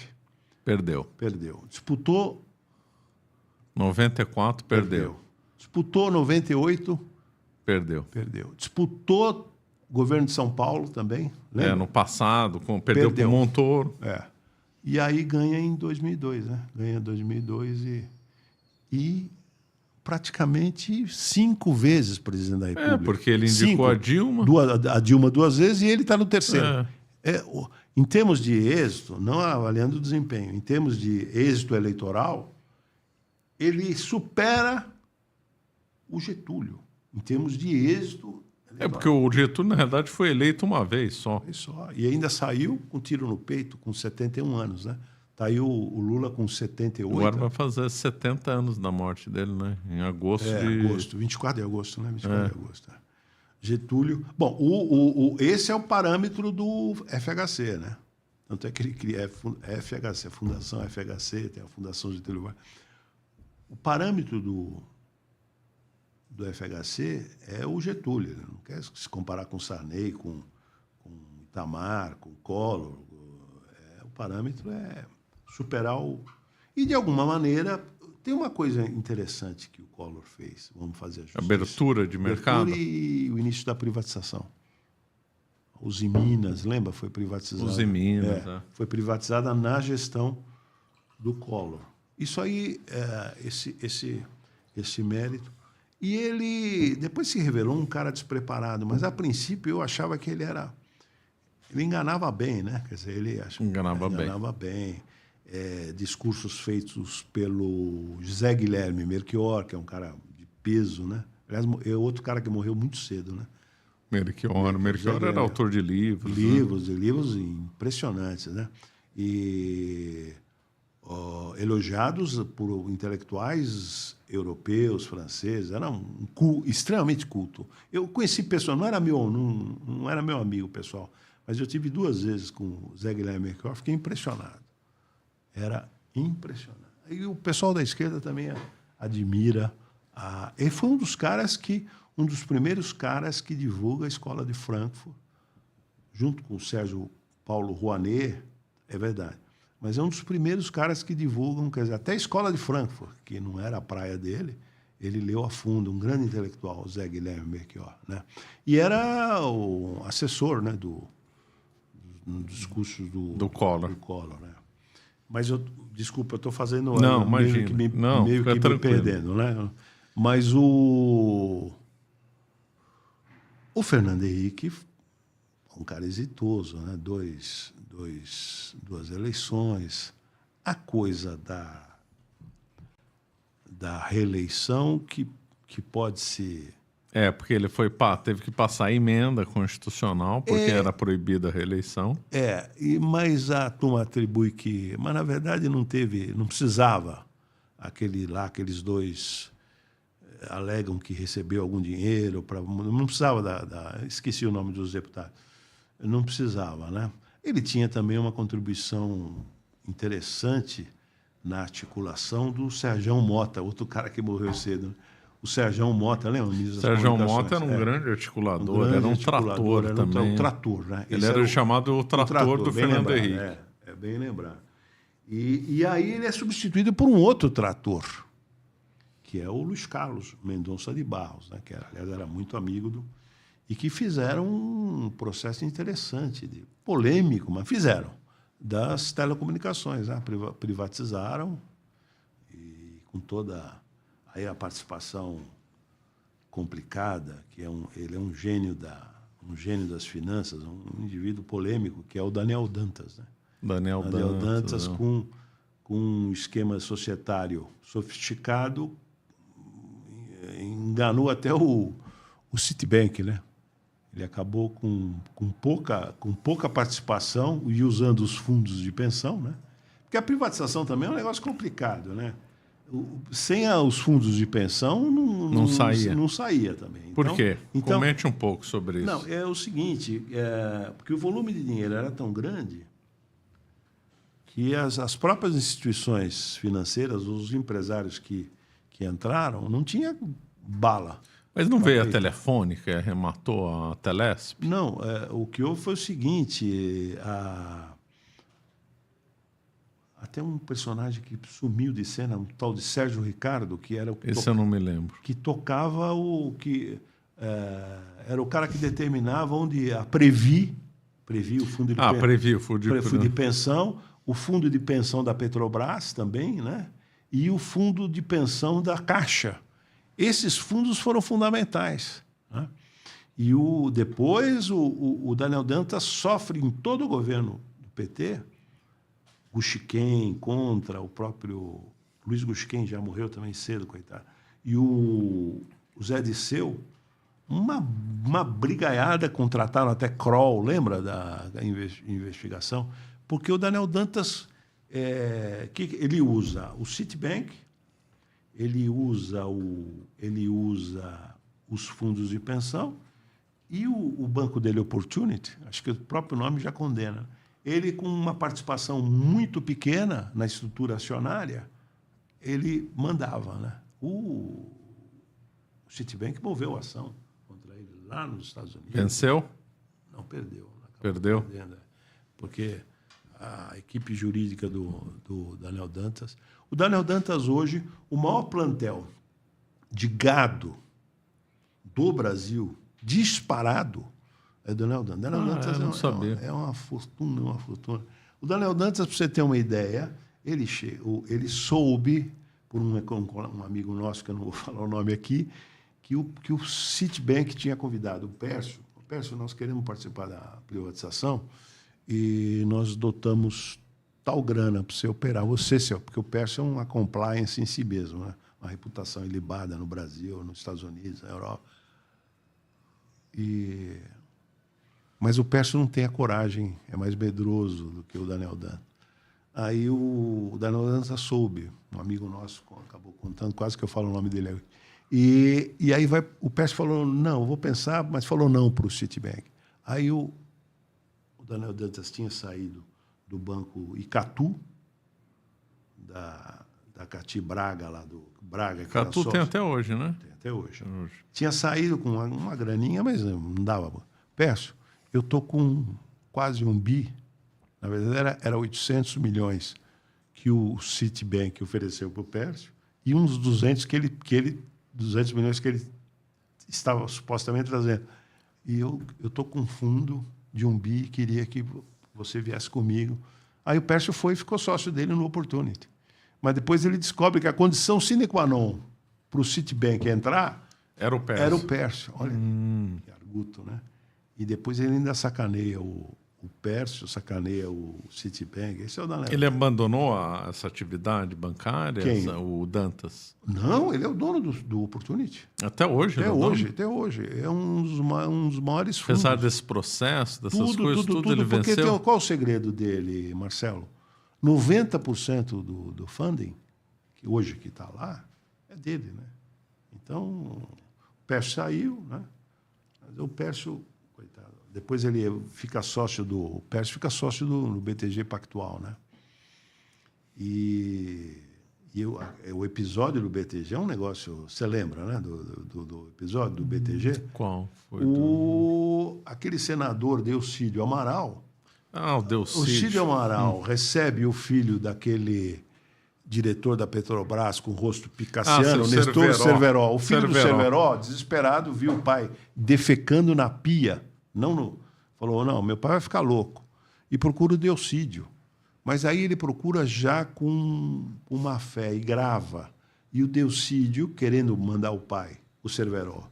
Perdeu. Disputou... 94, perdeu. Disputou 98. Perdeu. Disputou governo de São Paulo também. Lembra? No passado, perdeu para o Montoro. E aí ganha em 2002, né? Ganha em 2002 e praticamente 5 vezes presidente da República. Porque ele indicou a Dilma. A Dilma 2 vezes e ele está no terceiro. Em termos de êxito, não avaliando o desempenho, em termos de êxito eleitoral, ele supera o Getúlio. Em termos de êxito eleitoral. Porque o Getúlio, na realidade, foi eleito uma vez só. E ainda saiu com tiro no peito, com 71 anos, né? Está aí o Lula com 78. Agora vai fazer 70 anos da morte dele, né? Em agosto agosto, 24 de agosto, né? 24 de agosto. Getúlio... Bom, esse é o parâmetro do FHC, né? Tanto é que ele cria FHC, a Fundação FHC, tem a Fundação Getúlio Vargas. O parâmetro do FHC é o Getúlio. Ele não quer se comparar com Sarney, com Itamar, com Collor. O parâmetro é superar o... E, de alguma maneira, tem uma coisa interessante que o Collor fez. Vamos fazer a justiça. Abertura de mercado. Abertura e o início da privatização. Uzi Minas, lembra? Foi privatizada. Uzi Minas, Foi privatizada na gestão do Collor. Isso aí, esse mérito. E ele depois se revelou um cara despreparado, mas a princípio eu achava que ele enganava bem, né? Quer dizer, ele enganava bem. Discursos feitos pelo José Guilherme Melchior, que é um cara de peso, né? Aliás, é outro cara que morreu muito cedo, né? Melchior era autor de livros. Livros impressionantes, né? E elogiados por intelectuais europeus, franceses, era extremamente culto. Eu conheci pessoas, não era meu amigo pessoal, mas eu tive 2 vezes com o Zé Guilherme Melchior, fiquei impressionado. Era impressionante. E o pessoal da esquerda também admira. Ele foi um dos primeiros caras que divulga a Escola de Frankfurt, junto com o Sérgio Paulo Rouanet, é verdade. Mas é um dos primeiros caras que divulgam, quer dizer, até a Escola de Frankfurt, que não era a praia dele, ele leu a fundo, um grande intelectual, o Zé Guilherme Melchior, né? E era o assessor, né, dos cursos do Collor, né? Mas desculpa, eu estou fazendo meio que me perdendo, né? Mas o Fernando Henrique, um cara exitoso, né? Duas eleições. A coisa da reeleição que pode se... porque ele teve que passar a emenda constitucional, porque era proibida a reeleição. Mas a turma atribui que... Mas, na verdade, não precisava. Aqueles 2 alegam que recebeu algum dinheiro, não precisava esqueci o nome dos deputados. Não precisava, né? Ele tinha também uma contribuição interessante na articulação do Serjão Mota, outro cara que morreu cedo, né? O Serjão Mota, lembra? O Serjão Mota era um grande articulador, era um trator também. Um trator, né? Ele era chamado o trator do Fernando Henrique. É bem lembrado. E aí ele é substituído por um outro trator, que é o Luiz Carlos Mendonça de Barros, né? Que aliás era muito amigo e que fizeram um processo interessante, polêmico, mas fizeram, das telecomunicações, né? Privatizaram e com toda aí a participação complicada, que ele é um gênio das finanças, um indivíduo polêmico, que é o Daniel Dantas, né? Daniel Dantas com um esquema societário sofisticado, enganou até o Citibank, né? Ele acabou com pouca participação e usando os fundos de pensão, né? Porque a privatização também é um negócio complicado, né? Sem os fundos de pensão não saía também. Por quê? Comente um pouco sobre isso. Não, é o seguinte, porque o volume de dinheiro era tão grande que as próprias instituições financeiras, os empresários que entraram, não tinha bala. Mas não veio a Telefônica, rematou a Telesp? Não, o que houve foi o seguinte, até um personagem que sumiu de cena, um tal de Sérgio Ricardo, que era o que Esse eu não me lembro. Que tocava era o cara que determinava onde a Previ o fundo de o fundo de pensão, o fundo de pensão da Petrobras também, né? E o fundo de pensão da Caixa. Esses fundos foram fundamentais, né? E depois o Daniel Dantas sofre em todo o governo do PT, Guxiquem contra, o próprio Luiz Guxiquem já morreu também cedo, coitado, e o Zé Disseu, uma brigaiada, contrataram até Kroll, lembra da investigação? Porque o Daniel Dantas, ele usa o Citibank, ele usa os fundos de pensão e o banco dele, Opportunity, acho que o próprio nome já condena. Ele, com uma participação muito pequena na estrutura acionária, ele mandava, né? O O Citibank moveu a ação contra ele lá nos Estados Unidos. Venceu? Não, perdeu. Perdeu? Perdendo, porque a equipe jurídica do Daniel Dantas... O Daniel Dantas, hoje, o maior plantel de gado do Brasil, disparado, é o Daniel Dantas. Daniel Dantas não sabia. É uma fortuna, uma fortuna. O Daniel Dantas, para você ter uma ideia, ele soube, por um amigo nosso, que eu não vou falar o nome aqui, que o Citibank tinha convidado o Pércio. O Pércio, nós queremos participar da privatização e nós dotamos tal grana para você operar. Porque o Pércio é uma compliance em si mesmo, né? Uma reputação ilibada no Brasil, nos Estados Unidos, na Europa. Mas o Pércio não tem a coragem, é mais medroso do que o Daniel Dantas. Aí o Daniel Dantas soube, um amigo nosso acabou contando, quase que eu falo o nome dele aí. E aí o Pércio falou, não, eu vou pensar, mas falou não para o Citibank. Aí o Daniel Dantas tinha saído do banco Icatu, da Cati Braga, lá do Braga. Icatu tem até hoje, né? Tem até hoje. Tinha saído com uma graninha, mas não dava. Pércio, eu estou com quase 1 bi. Na verdade, era 800 milhões que o Citibank ofereceu para o Pércio e uns 200 200 milhões que ele estava supostamente trazendo. E eu estou com um fundo de 1 bi e queria que você viesse comigo. Aí o Pércio foi e ficou sócio dele no Opportunity. Mas depois ele descobre que a condição sine qua non para o Citibank entrar era o Pércio. Era o Pércio. Olha, que arguto, né? E depois ele ainda sacaneia o Pércio, sacaneia o Citibank. Esse é o Daniel. Ele abandonou essa atividade bancária? Quem? O Dantas? Não, ele é o dono do Opportunity. Até hoje? Até hoje. É um dos maiores fundos. Apesar desse processo, dessas coisas, tudo ele porque venceu? Qual o segredo dele, Marcelo? 90% do funding, que hoje que está lá, é dele, né? Então, o Pércio saiu, né? Mas o Pércio, coitado, depois ele fica sócio do BTG Pactual, né? E o episódio do BTG é um negócio... Você lembra, né? Do episódio do BTG? Qual? Foi aquele senador Delcídio Amaral... o Delcídio. O Delcídio Amaral recebe o filho daquele diretor da Petrobras com o rosto picassiano, Nestor Cerveró. O filho do Cerveró, desesperado, viu o pai defecando na pia. Falou, não, meu pai vai ficar louco. E procura o Delcídio. Mas aí ele procura já com uma fé e grava. E o Delcídio, querendo mandar o pai, o Cerveró,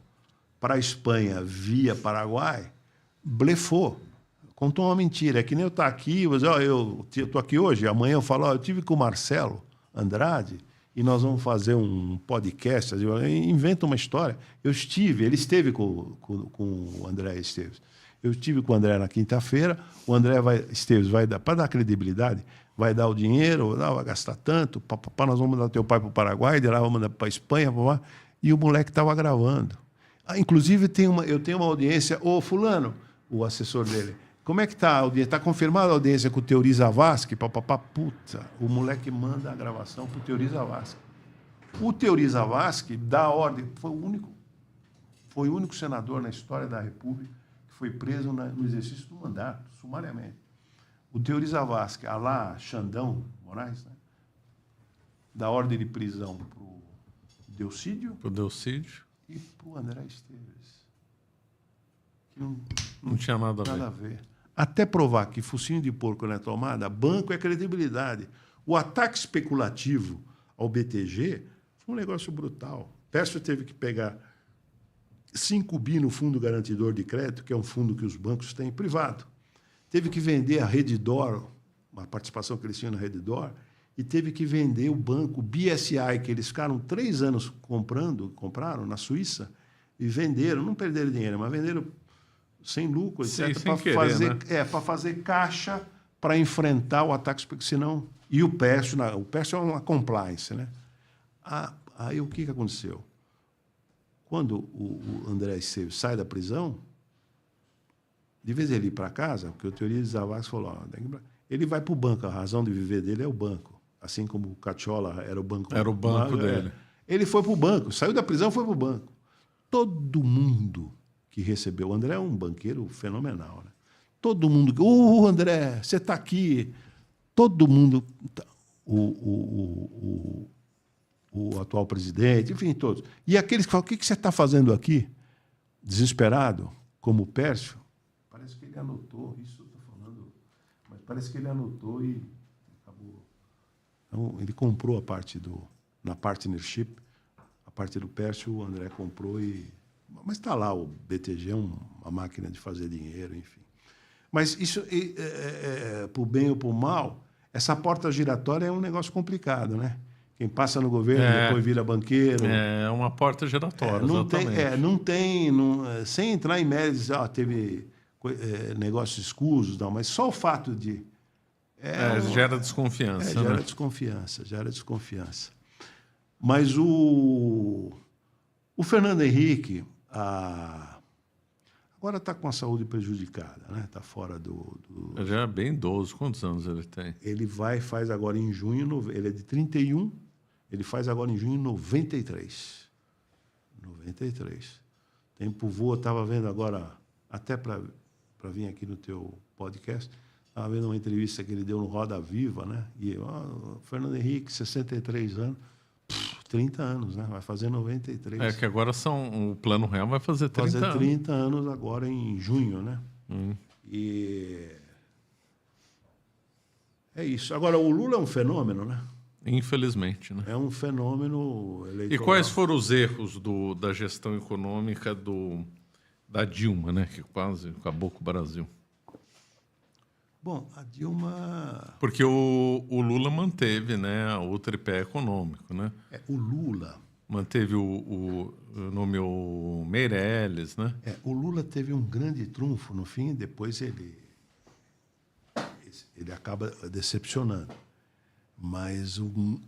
para a Espanha via Paraguai, blefou. Contou uma mentira. É que nem eu estar aqui, mas eu estou aqui hoje, amanhã eu falo, eu tive com o Marcelo Andrade e nós vamos fazer um podcast, inventa uma história. Ele esteve com o André Esteves. Eu estive com o André na quinta-feira, o André Esteves vai dar, para dar credibilidade, vai dar o dinheiro, vai gastar tanto, nós vamos mandar teu pai para o Paraguai, de lá vamos mandar para a Espanha, e o moleque estava gravando. Inclusive, eu tenho uma audiência, fulano, o assessor dele, como é que está a audiência? Está confirmada a audiência com o Teori Zavascki? Puta, o moleque manda a gravação para o Teori Zavascki. O Teori Zavascki dá ordem, foi o único senador na história da República que foi preso no exercício do mandato, sumariamente. O Teori Zavascki, lá Xandão Moraes, né, dá ordem de prisão para o Delcídio. Para o Delcídio. E para o André Esteves. Que não tinha nada a ver. Até provar que focinho de porco não é tomada, banco é credibilidade. O ataque especulativo ao BTG foi um negócio brutal. Pércio teve que pegar 5 bi no Fundo Garantidor de Crédito, que é um fundo que os bancos têm privado. Teve que vender a Redditor, uma participação que eles tinham na Redditor, e teve que vender o banco BSI, que eles ficaram 3 anos compraram na Suíça, e venderam, não perderam dinheiro, mas venderam sem lucro, etc., para fazer caixa para enfrentar o ataque, senão... E o Pércio é uma compliance, né? Aí o que aconteceu? Quando o André Esteves sai da prisão, de vez ele ir para casa, porque o Teori Zavascki falou, ele vai para o banco, a razão de viver dele é o banco, assim como o Cacciola era o banco. Era o banco dele. Ele foi para o banco, saiu da prisão, foi para o banco. todo mundo que recebeu. O André é um banqueiro fenomenal, né? Todo mundo... André, você está aqui. Todo mundo... O atual presidente, enfim, todos. E aqueles que falam, o que você está fazendo aqui? Desesperado, como o Pércio. Parece que ele anotou, isso eu estou falando, mas parece que ele anotou e acabou. Então, ele comprou a parte na partnership, a parte do Pércio, o André comprou e... Mas está lá, o BTG é uma máquina de fazer dinheiro, enfim. Mas isso, para o bem ou para o mal, essa porta giratória é um negócio complicado, né? Quem passa no governo depois vira banqueiro. É uma porta giratória, exatamente. Sem entrar em méritos, teve negócios escusos, não, mas só o fato de... Gera desconfiança. Gera desconfiança. Mas o Fernando Henrique agora está com a saúde prejudicada, né? Está fora do... Ele já é bem idoso. Quantos anos ele tem? Ele faz agora em junho, ele é de 31, ele faz agora em junho 93. 93. Tempo voa, estava vendo agora, até para vir aqui no teu podcast, estava vendo uma entrevista que ele deu no Roda Viva, né? E Fernando Henrique, 63 anos, 30 anos, né? Vai fazer 93. Que agora o Plano Real vai fazer 30 anos. Fazer 30 anos agora em junho, né? E é isso. Agora, o Lula é um fenômeno, né? Infelizmente, né? É um fenômeno eleitoral. E quais foram os erros da gestão econômica da Dilma, né? Que quase acabou com o Brasil. Bom, a Dilma... Porque o Lula manteve, né, o tripé econômico, né? O Lula... Manteve nomeou Meirelles, né? O Lula teve um grande trunfo no fim, depois ele acaba decepcionando. Mas o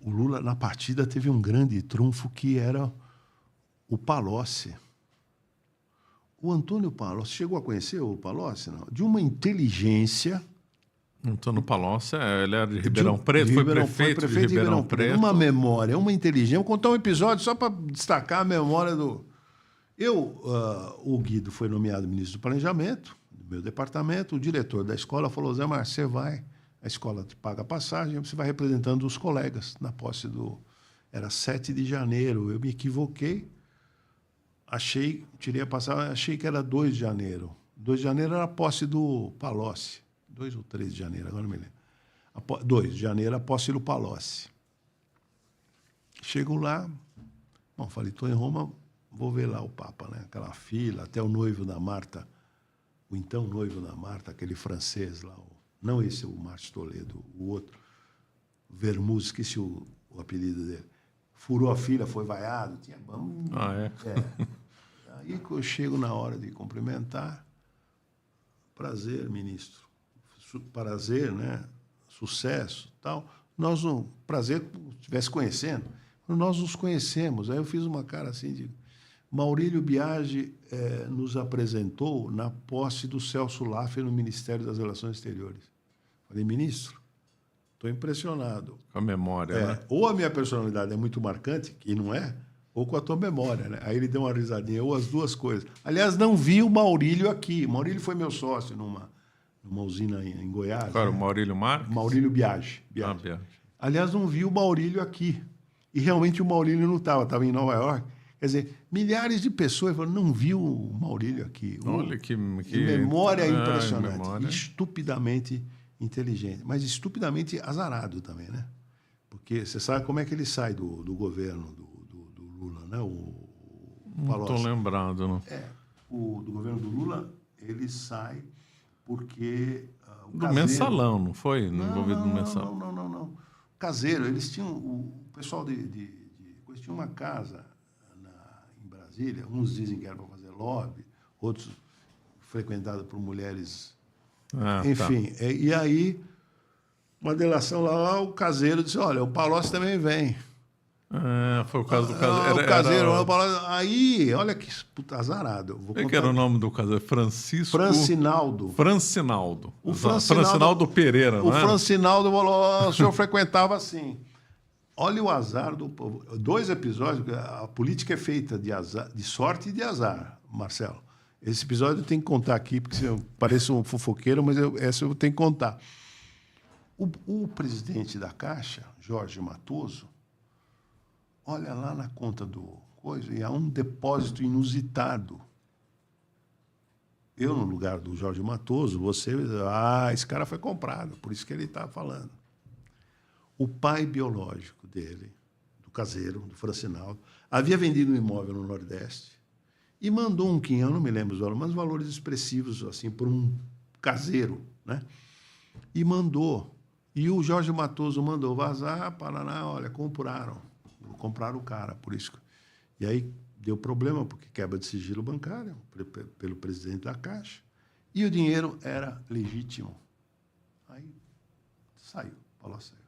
Lula, na partida, teve um grande trunfo que era o Palocci. O Antônio Palocci, chegou a conhecer o Palocci? Não? De uma inteligência... Antônio Palocci, ele era de Ribeirão Preto, foi prefeito de Ribeirão Preto. Uma memória, uma inteligência. Vou contar um episódio só para destacar a memória do... O Guido foi nomeado ministro do Planejamento, do meu departamento, o diretor da escola falou, Zé Márcio, você vai, a escola te paga a passagem, você vai representando os colegas na posse Era 7 de janeiro, eu me equivoquei, tirei a passagem, achei que era 2 de janeiro. 2 de janeiro era a posse do Palocci. 2 ou 3 de janeiro, agora não me lembro. 2 de janeiro, a posse do Palocci. Chego lá, falei, estou em Roma, vou ver lá o Papa, né? Aquela fila, até o noivo da Marta, o então noivo da Marta, aquele francês lá, não esse, o Márcio Toledo, o outro, Vermuz, esqueci o apelido dele. Furou a fila, foi vaiado, tinha... Aí que eu chego na hora de cumprimentar, prazer, ministro. Prazer, né? Sucesso, tal. Prazer que estivesse conhecendo. Nós nos conhecemos. Aí eu fiz uma cara assim de... Maurílio Biagi nos apresentou na posse do Celso Laffer no Ministério das Relações Exteriores. Falei, ministro, estou impressionado. Com a memória, né? Ou a minha personalidade é muito marcante, que não é, ou com a tua memória, né? Aí ele deu uma risadinha, ou as duas coisas. Aliás, não vi o Maurílio aqui. Maurílio foi meu sócio numa usina em Goiás. Claro, né? o Maurílio Marques? Maurílio Biagi. Biagi. Aliás, não vi o Maurílio aqui. E realmente o Maurílio não estava em Nova York. Quer dizer, milhares de pessoas falaram, não viu o Maurílio aqui. Olha que memória impressionante. Memória. Estupidamente inteligente. Mas estupidamente azarado também, né? Porque você sabe como é que ele sai do governo do Lula, né? Não estou lembrado, não. Do governo do Lula, ele sai porque... do Mensalão, não foi? Envolvido no Mensalão? Não. Caseiro, eles tinham... O pessoal eles tinham uma casa em Brasília, uns dizem que era para fazer lobby, outros frequentados por mulheres... Enfim, tá. E aí, uma delação lá, o caseiro disse, olha, o Palocci também vem. Foi o caso do caseiro. O caseiro, o Palocci, aí, olha que puta azarado. O que era o nome do caseiro? Francinaldo. O Francinaldo Pereira, não é? O Francinaldo falou, o senhor frequentava assim. Olha o azar do povo. 2 episódios, a política é feita de azar, de sorte e de azar, Marcelo. Esse episódio eu tenho que contar aqui, porque eu pareço um fofoqueiro, mas essa eu tenho que contar. O presidente da Caixa, Jorge Matoso, olha lá na conta do coisa e há um depósito inusitado. Eu, no lugar do Jorge Matoso, esse cara foi comprado, por isso que ele está falando. O pai biológico dele, do caseiro, do Francinaldo, havia vendido um imóvel no Nordeste e mandou um quinhão, não me lembro os valores, mas valores expressivos, assim, por um caseiro, né? E mandou. E o Jorge Matoso mandou vazar, Paraná, olha, compraram o cara, por isso. E aí deu problema, porque quebra de sigilo bancário pelo presidente da Caixa, e o dinheiro era legítimo. Aí saiu, o Palocci saiu.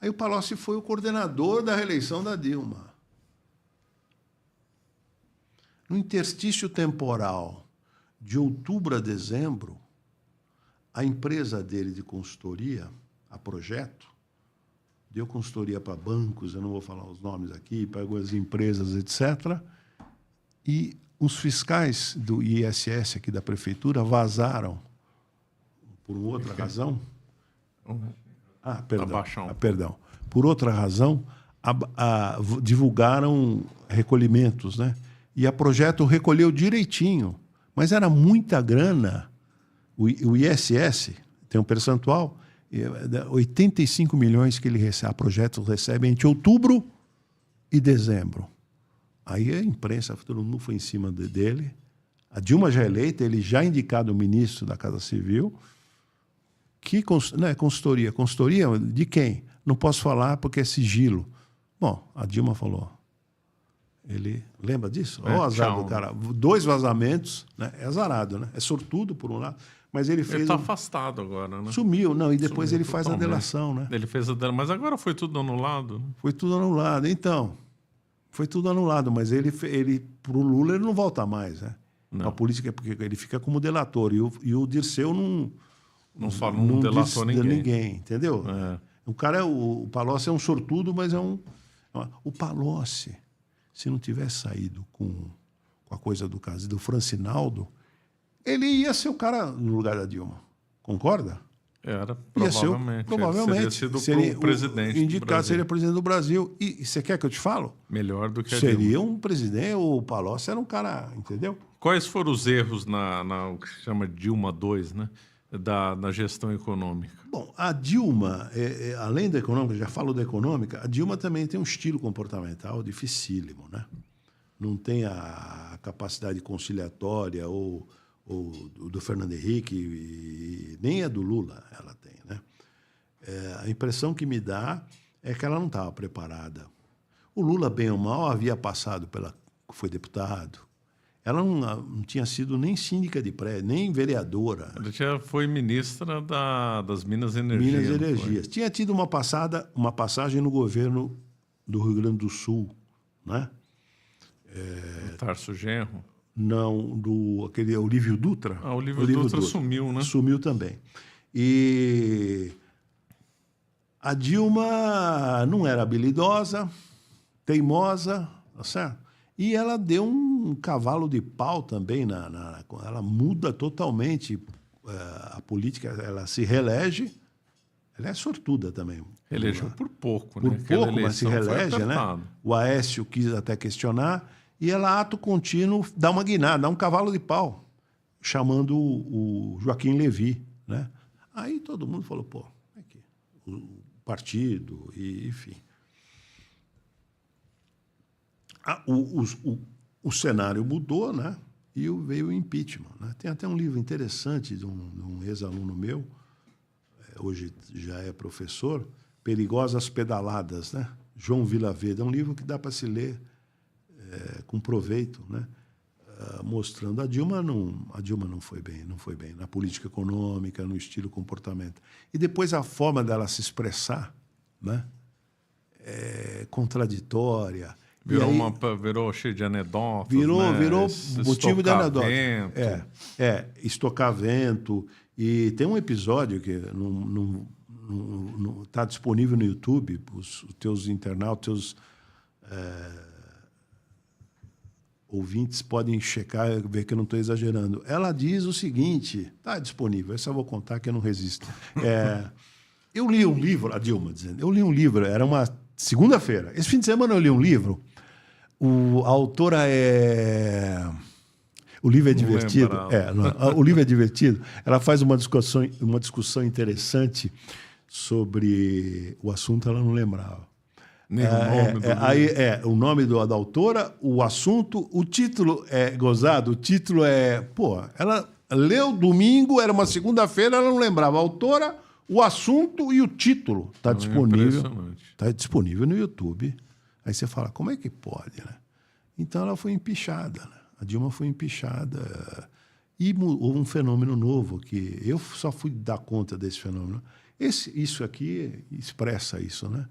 Aí o Palocci foi o coordenador da reeleição da Dilma. No interstício temporal de outubro a dezembro, a empresa dele de consultoria, a Projeto, deu consultoria para bancos, eu não vou falar os nomes aqui, para algumas empresas, etc. E os fiscais do ISS aqui da prefeitura vazaram, por outra razão. Perdão. Por outra razão, divulgaram recolhimentos, né? E a Projeto recolheu direitinho, mas era muita grana. O ISS tem um percentual, 85 milhões que ele recebe, a Projeto recebe entre outubro e dezembro. Aí a imprensa, todo mundo foi em cima dele. A Dilma já eleita, ele já indicado o ministro da Casa Civil. Consultoria. Consultoria de quem? Não posso falar porque é sigilo. Bom, a Dilma falou. Ele lembra disso? Olha o azar do cara. 2 vazamentos, né? É azarado, né? É sortudo, por um lado. Mas ele fez. Ele está afastado agora, né? Sumiu, não. E depois ele faz a delação, né? Ele fez a delação, mas agora foi tudo anulado. Né? Foi tudo anulado. Então, foi tudo anulado, mas ele para o Lula, ele não volta mais, né? Não. A política é porque ele fica como delator. E o Dirceu não delatou ninguém. Entendeu? É. O Palocci é um sortudo, mas o Palocci, se não tivesse saído com a coisa do caso do Francinaldo, ele ia ser o cara no lugar da Dilma. Concorda? Era, provavelmente. Provavelmente. Seria o presidente indicado, seria presidente do Brasil. E você quer que eu te falo? Melhor do que a Dilma. Seria Dilma. um presidente, o Palocci era um cara, entendeu? Quais foram os erros o que se chama Dilma 2, né? Da gestão econômica? Bom, a Dilma, além da econômica, já falo da econômica, a Dilma também tem um estilo comportamental dificílimo, né? Não tem a capacidade conciliatória ou do Fernando Henrique, e nem a do Lula ela tem, né? A impressão que me dá é que ela não estava preparada. O Lula, bem ou mal, havia passado foi deputado. Ela não tinha sido nem síndica de prédio, nem vereadora. Ela já foi ministra das Minas e Energia. Minas e Energias. Tinha tido uma passagem no governo do Rio Grande do Sul, né? O Tarso Genro. Não, aquele Olívio Dutra. O Olívio Dutra sumiu, né? Sumiu também. E a Dilma não era habilidosa, teimosa, tá certo? E ela deu um cavalo de pau também. Ela muda totalmente a política, ela se reelege. Ela é sortuda também. Elegeu por pouco, né? Por pouco, mas se reelege, né? Apertado. O Aécio quis até questionar. E ela, ato contínuo, dá uma guinada, dá um cavalo de pau, chamando o Joaquim Levy, né? Aí todo mundo falou, pô, aqui, o partido, e, enfim. O cenário mudou, né? E veio o impeachment, né? Tem até um livro interessante de um ex-aluno meu, hoje já é professor, Perigosas Pedaladas, né? João Vilaverde. É um livro que dá para se ler com proveito, né? Mostrando a Dilma não foi bem na política econômica, no estilo comportamento. E depois a forma dela se expressar, né? Contraditória. Virou cheio de anedotas. Virou motivo de anedota. Estocar vento. E tem um episódio que Está disponível no YouTube, os teus internautas, ouvintes podem checar e ver que eu não estou exagerando. Ela diz o seguinte, está disponível, essa eu vou contar que eu não resisto. Eu li um livro, a Dilma dizendo, eu li um livro, era uma segunda-feira. Esse fim de semana eu li um livro, a autora é... O livro é divertido. O livro é divertido. Ela faz uma discussão interessante sobre o assunto, ela não lembrava. Nem o nome do livro. O nome da autora, o assunto, o título é gozado, o título é... Pô, ela leu domingo, era uma segunda-feira, ela não lembrava. A autora, o assunto e o título. Está disponível. Está disponível no YouTube. Aí você fala, como é que pode, né? Então ela foi empichada, né? A Dilma foi empichada. E houve um fenômeno novo, que eu só fui dar conta desse fenômeno. Isso aqui expressa isso, né?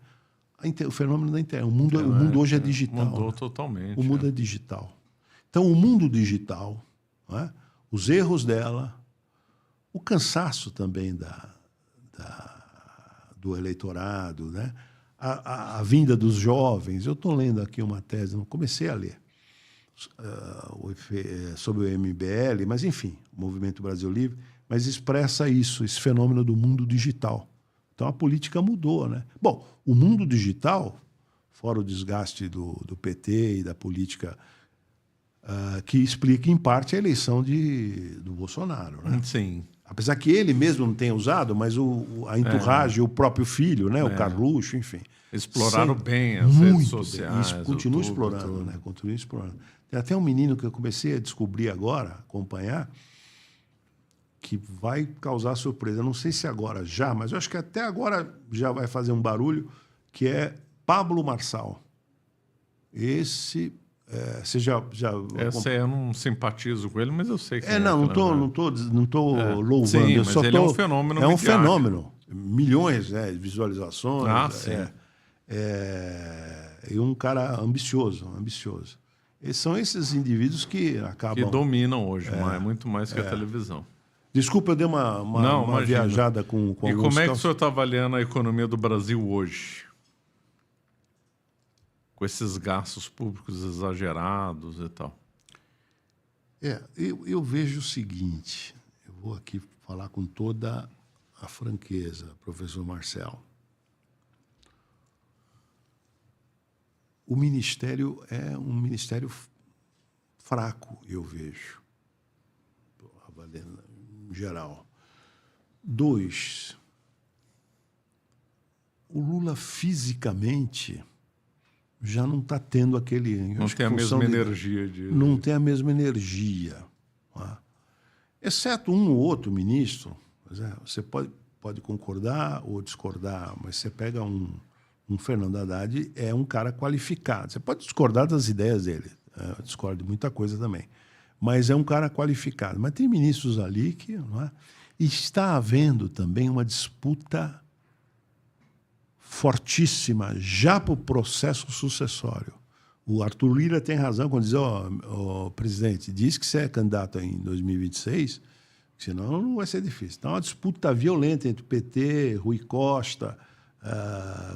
O fenômeno da internet. O mundo hoje é digital. Mudou, né? Totalmente. O mundo é digital. Então, o mundo digital, né? Os erros dela, o cansaço também do eleitorado, né? A vinda dos jovens. Eu estou lendo aqui uma tese, não comecei a ler, sobre o MBL, mas, enfim, o Movimento Brasil Livre, mas expressa isso, esse fenômeno do mundo digital. Então, a política mudou, né? Bom, o mundo digital, fora o desgaste do PT e da política, que explica, em parte, a eleição do Bolsonaro, né? Sim. Apesar que ele mesmo não tenha usado, mas a entourage, o próprio filho, né? O Carluxo, enfim. Exploraram bem as redes sociais. Isso, continua explorando, né? Continua explorando. Tem até um menino que eu comecei a descobrir agora, acompanhar, que vai causar surpresa. Eu não sei se agora já, mas eu acho que até agora já vai fazer um barulho, que é Pablo Marçal. Esse... você já Essa eu não simpatizo com ele, mas eu sei que não estou louvando. Sim, mas ele é um fenômeno midiático. um fenômeno. Milhões, né, de visualizações. Sim. E um cara ambicioso. São esses indivíduos que acabam... Que dominam hoje, muito mais que a televisão. Desculpa, eu dei uma viajada com alguns... E como é que o senhor está avaliando a economia do Brasil hoje? Com esses gastos públicos exagerados e tal. Eu vejo o seguinte, eu vou aqui falar com toda a franqueza, professor Marcelo. O Ministério é um ministério fraco, eu vejo, avaliando em geral. 2, o Lula fisicamente já não está tendo aquele... Não tem a mesma energia. Não tem a mesma energia. Tá? Exceto um ou outro ministro, você pode concordar ou discordar, mas você pega um Fernando Haddad, é um cara qualificado. Você pode discordar das ideias dele, eu discordo de muita coisa também, mas é um cara qualificado. Mas tem ministros ali que... Não é? E está havendo também uma disputa fortíssima já para o processo sucessório. O Arthur Lira tem razão quando diz, presidente, diz que você é candidato em 2026, senão não vai ser difícil. Então, uma disputa violenta entre o PT, Rui Costa,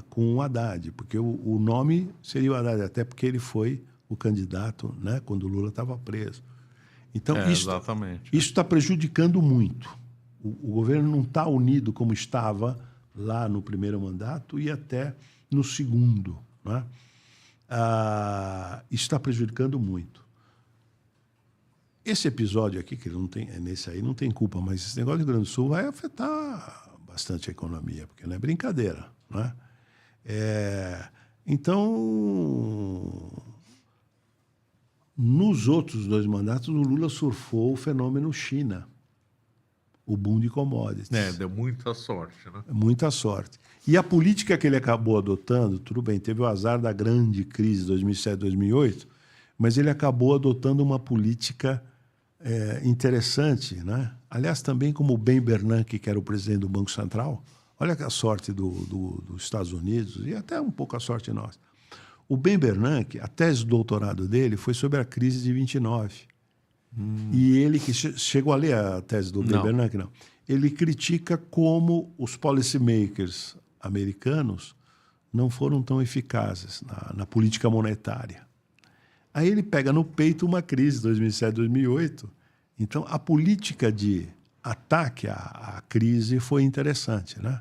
com o Haddad, porque o nome seria o Haddad, até porque ele foi o candidato, né, quando o Lula estava preso. Então, isso está prejudicando muito. O governo não está unido como estava lá no primeiro mandato e até no segundo. Né? Isso está prejudicando muito. Esse episódio aqui, que não tem, nesse aí não tem culpa, mas esse negócio do Rio Grande do Sul vai afetar bastante a economia, porque não é brincadeira. Né? Então, nos outros 2 mandatos, o Lula surfou o fenômeno China. O boom de commodities. Deu muita sorte, né? Muita sorte. E a política que ele acabou adotando, tudo bem, teve o azar da grande crise de 2007, 2008, mas ele acabou adotando uma política interessante, né? Aliás, também como o Ben Bernanke, que era o presidente do Banco Central, olha a sorte dos Estados Unidos e até um pouco a sorte nossa. O Ben Bernanke, a tese de doutorado dele foi sobre a crise de 29. E ele, que chegou a ler a tese do Ben Bernanke, não. Ele critica como os policymakers americanos não foram tão eficazes na política monetária. Aí ele pega no peito uma crise, 2007, 2008. Então, a política de ataque à crise foi interessante, né?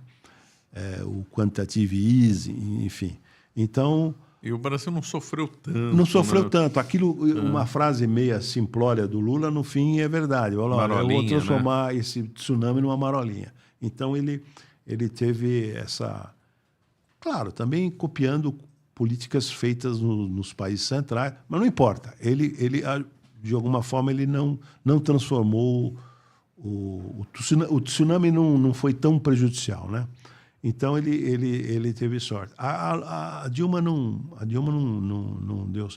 O quantitative easing, enfim. Então... E o Brasil não sofreu tanto. Não sofreu, né? tanto. Aquilo, uma frase meia simplória do Lula, no fim, é verdade. Eu vou transformar, né, esse tsunami numa marolinha. Então, ele teve essa... Claro, também copiando políticas feitas nos países centrais, mas não importa. Ele de alguma forma, ele não transformou... O tsunami não foi tão prejudicial, né? Então, ele teve sorte. A Dilma não deu.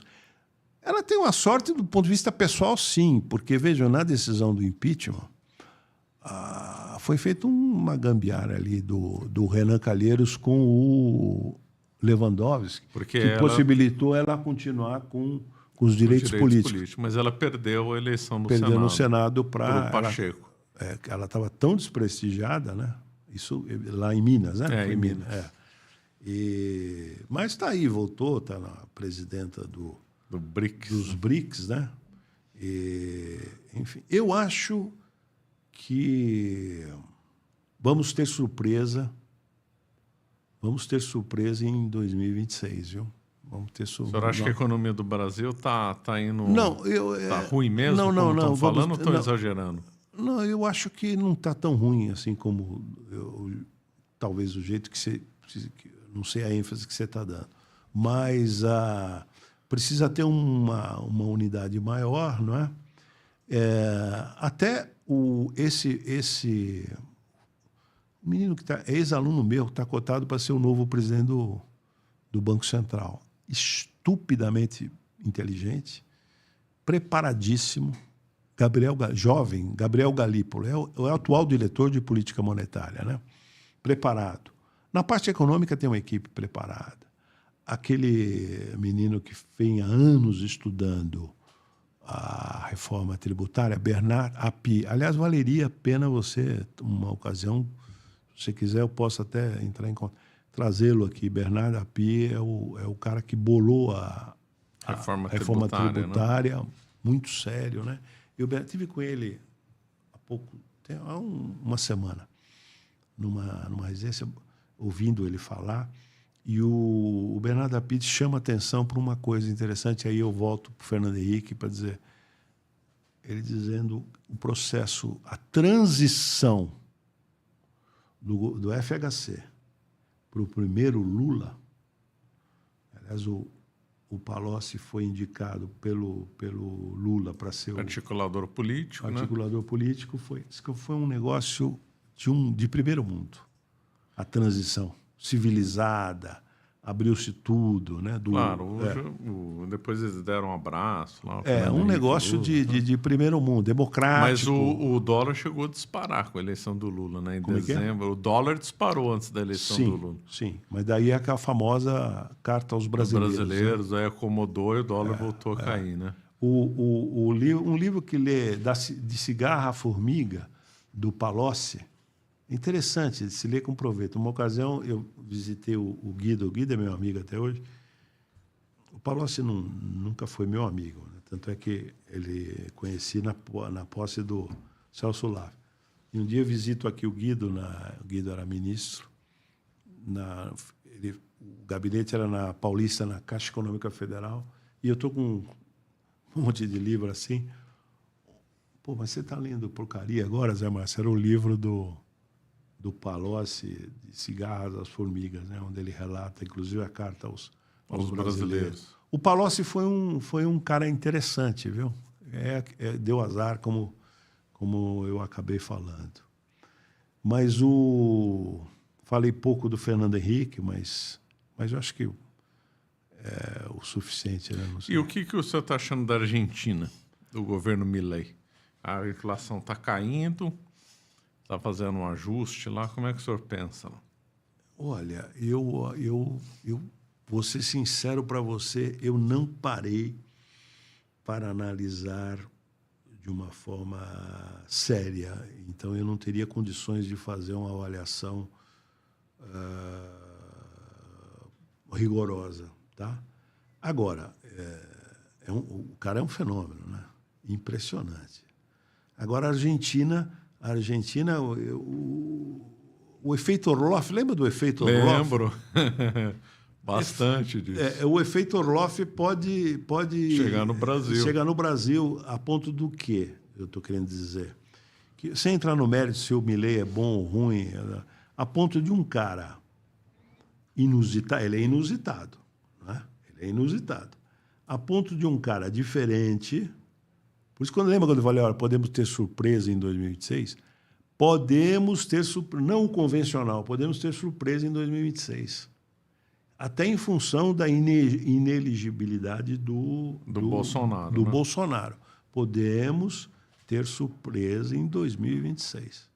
Ela tem uma sorte do ponto de vista pessoal, sim, porque, vejam, na decisão do impeachment, foi feita uma gambiarra ali do Renan Calheiros com o Lewandowski, que possibilitou ela continuar com os direitos políticos. Mas ela perdeu a eleição no Senado. Perdeu no Senado para o Pacheco. Ela estava tão desprestigiada, né? Isso lá em Minas, né? Em Minas. Mas está aí, voltou, está na presidenta dos BRICS, né? Enfim, eu acho que vamos ter surpresa em 2026, viu? Vamos ter surpresa. O senhor acha que a economia do Brasil está indo... Não, está ruim mesmo, não, estão falando, ou estão exagerando? Não, eu acho que não está tão ruim assim como talvez o jeito que você... Não sei a ênfase que você está dando. Mas precisa ter uma unidade maior, não é? Até esse menino que é ex-aluno meu, está cotado para ser o novo presidente do Banco Central. Estupidamente inteligente, preparadíssimo, jovem, Gabriel Galípolo, é o atual diretor de política monetária, né? Preparado. Na parte econômica tem uma equipe preparada. Aquele menino que vem há anos estudando a reforma tributária, Bernard Api. Aliás, valeria a pena você, uma ocasião, se você quiser, eu posso até entrar em contato, trazê-lo aqui. Bernard Api é o cara que bolou a reforma tributária, né? Muito sério, né? Eu estive com ele há uma semana, numa residência, ouvindo ele falar, e o Bernardo Apid chama atenção para uma coisa interessante, aí eu volto para o Fernando Henrique para dizer, ele dizendo o processo, a transição do FHC para o primeiro Lula, aliás, o Palocci foi indicado pelo Lula para ser articulador político, articulador político, foi um negócio de primeiro mundo. A transição civilizada, abriu-se tudo, né? Claro, depois eles deram um abraço lá. Um negócio de primeiro mundo, democrático. Mas o dólar chegou a disparar com a eleição do Lula, né? Em dezembro. O dólar disparou antes da eleição do Lula. Sim, mas daí é aquela famosa carta aos brasileiros. Os brasileiros, aí acomodou e o dólar voltou a cair, né? Um livro que lê de Cigarra à Formiga, do Palocci, interessante, se lê com proveito. Uma ocasião, eu visitei o Guido. O Guido é meu amigo até hoje. O Palocci nunca foi meu amigo, né? Tanto é que ele conheci na posse do Celso Laffer. E um dia eu visito aqui o Guido, o Guido era ministro, o gabinete era na Paulista, na Caixa Econômica Federal, e eu estou com um monte de livro assim. Pô, mas você está lendo porcaria agora, Zé Márcio? Era o livro do Palocci, de Cigarras às Formigas, né? Onde ele relata, inclusive, a carta aos brasileiros. O Palocci foi um cara interessante, viu? Deu azar, como eu acabei falando. Mas falei pouco do Fernando Henrique, mas eu acho que é o suficiente, né? E o que o senhor está achando da Argentina, do governo Milei? A inflação está caindo, está fazendo um ajuste lá. Como é que o senhor pensa? Olha, eu vou ser sincero para você, eu não parei para analisar de uma forma séria. Então, eu não teria condições de fazer uma avaliação rigorosa, tá? Agora, o cara é um fenômeno, né? Impressionante. Agora, a Argentina, o efeito Orloff, lembra do efeito Orloff? Lembro. Bastante disso. O efeito Orloff pode chegar no Brasil. Chegar no Brasil a ponto do quê? Eu estou querendo dizer. Que, sem entrar no mérito se o Milei é bom ou ruim, a ponto de um cara inusitado, ele é inusitado, né? Ele é inusitado. A ponto de um cara diferente. Por isso, lembra quando eu falei, olha, podemos ter surpresa em 2026? Podemos ter surpresa, não o convencional, podemos ter surpresa em 2026. Até em função da ineligibilidade do Bolsonaro. Do né? Bolsonaro. Podemos ter surpresa em 2026.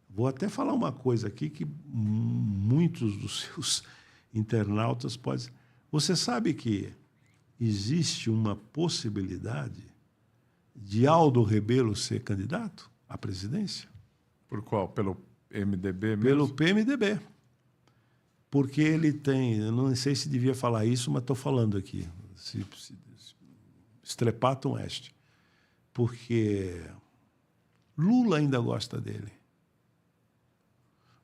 Vou até falar uma coisa aqui que muitos dos seus internautas podem... Você sabe que existe uma possibilidade de Aldo Rebelo ser candidato à presidência? Por qual? Pelo MDB mesmo? Pelo PMDB. Porque ele tem... Eu não sei se devia falar isso, mas estou falando aqui. Strepatum est. Porque Lula ainda gosta dele.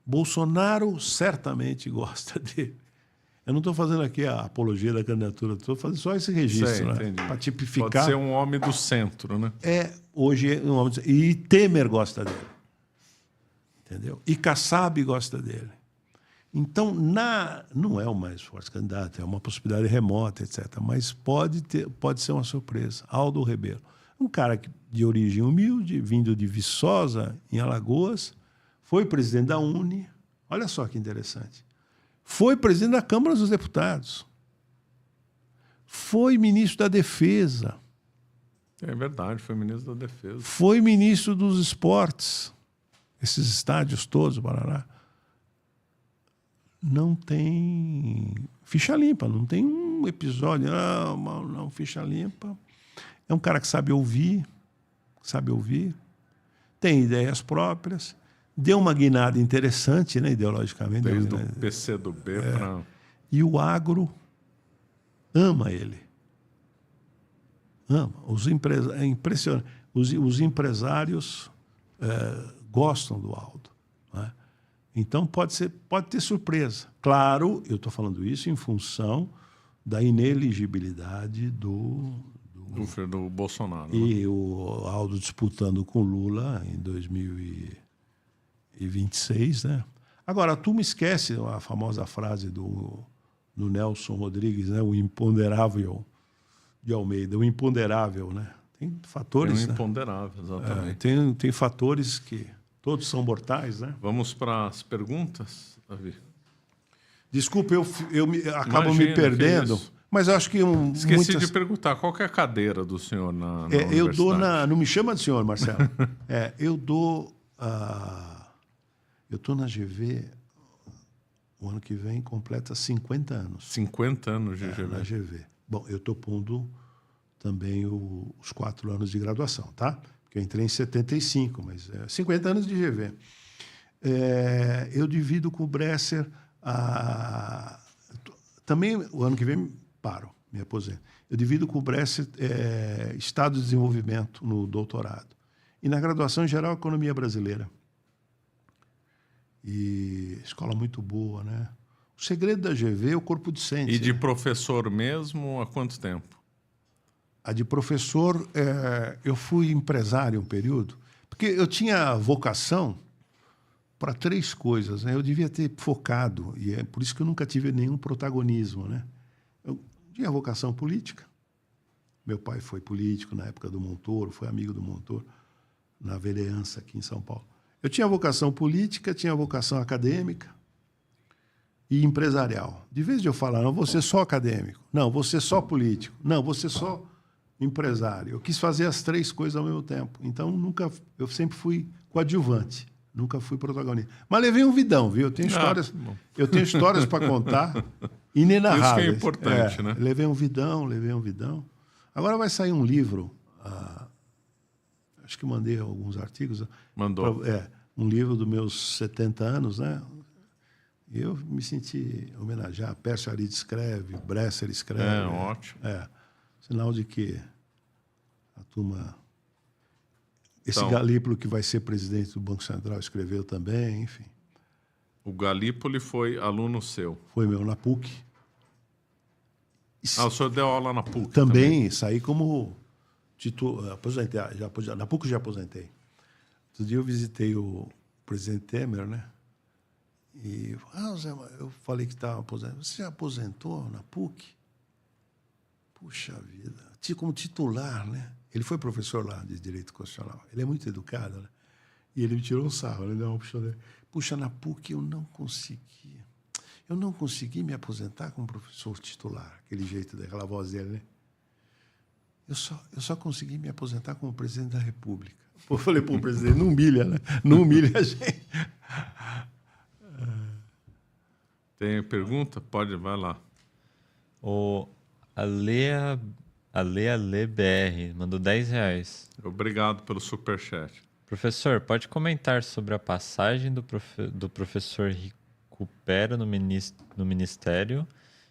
Bolsonaro certamente gosta dele. Eu não estou fazendo aqui a apologia da candidatura, estou fazendo só esse registro, né? Para tipificar. Pode ser um homem do centro, né? Hoje é um homem do centro. E Temer gosta dele. Entendeu? E Kassab gosta dele. Então, não é o mais forte candidato, é uma possibilidade remota, etc. Mas pode ser uma surpresa. Aldo Rebelo. Um cara de origem humilde, vindo de Viçosa, em Alagoas, foi presidente da UNE. Olha só que interessante. Foi presidente da Câmara dos Deputados. Foi ministro da Defesa. É verdade, foi ministro da Defesa. Foi ministro dos Esportes. Esses estádios todos, Parará. Não tem ficha limpa, não tem um episódio. Não, ficha limpa. É um cara que sabe ouvir, tem ideias próprias, deu uma guinada interessante, né, ideologicamente. Desde o PCdoB para... E o agro ama ele. Ama. É impressionante. Os empresários gostam do Aldo. Né? Então, pode ter surpresa. Claro, eu estou falando isso em função da ineligibilidade do Bolsonaro. E o Aldo disputando com Lula em 2026, né? Agora, a turma esquece a famosa frase do Nelson Rodrigues, né? O imponderável de Almeida, o imponderável, né? Tem fatores, Tem um imponderável, exatamente. Tem fatores que todos são mortais, né? Vamos para as perguntas, Davi? Desculpa, acabo me perdendo. Mas eu acho que esqueci de perguntar, qual que é a cadeira do senhor na universidade? Eu dou não me chama de senhor, Marcelo. Eu dou... eu estou na GV, o ano que vem completa 50 anos. 50 anos de GV. Na GV. Bom, eu estou pondo também os 4 anos de graduação, tá? Porque eu entrei em 75, mas 50 anos de GV. Eu divido com o Bresser também o ano que vem paro, me aposento. Eu divido com o Bresser Estado de Desenvolvimento no doutorado. E na graduação em geral, Economia Brasileira. E escola muito boa, né? O segredo da GV é o corpo docente. E de professor mesmo, há quanto tempo? A de professor, eu fui empresário um período, porque eu tinha vocação para 3 coisas, né? Eu devia ter focado, e é por isso que eu nunca tive nenhum protagonismo, né? Eu tinha vocação política. Meu pai foi político na época do Montoro, foi amigo do Montoro, na vereança aqui em São Paulo. Eu tinha vocação política, tinha vocação acadêmica e empresarial. De vez de eu falar, não, vou ser só acadêmico, não, vou ser só político, não, vou ser só empresário. Eu quis fazer as 3 coisas ao mesmo tempo. Então, eu sempre fui coadjuvante, nunca fui protagonista. Mas levei um vidão, viu? Eu tenho histórias para contar inenarráveis. Isso que é importante, né? Levei um vidão. Agora vai sair um livro, acho que mandei alguns artigos. Mandou. Um livro dos meus 70 anos, né? E eu me senti homenageado. Pércio Aride escreve, Bresser escreve. Ótimo. Sinal de que a turma... Esse Então, Galípolo, que vai ser presidente do Banco Central, escreveu também, enfim. O Galípolo foi aluno seu. Foi meu, na PUC. O senhor deu aula na PUC também? Saí como aposentei, na PUC já aposentei. Outro dia eu visitei o presidente Temer, né? E Zé, eu falei que estava aposentado. Você já aposentou na PUC? Puxa vida. Como titular, né? Ele foi professor lá de Direito Constitucional. Ele é muito educado, né? E ele me tirou um sarro, ele deu uma puxada. Puxa, na PUC eu não consegui. Eu não consegui me aposentar como professor titular. Aquele jeito, daquela voz dele, né? Eu só consegui me aposentar como presidente da República. Eu falei, pô, presidente, não humilha, né? Não humilha a gente. Tem pergunta? Pode, vai lá. O Alea BR mandou R$10. Obrigado pelo superchat. Professor, pode comentar sobre a passagem do professor Recupero no Ministério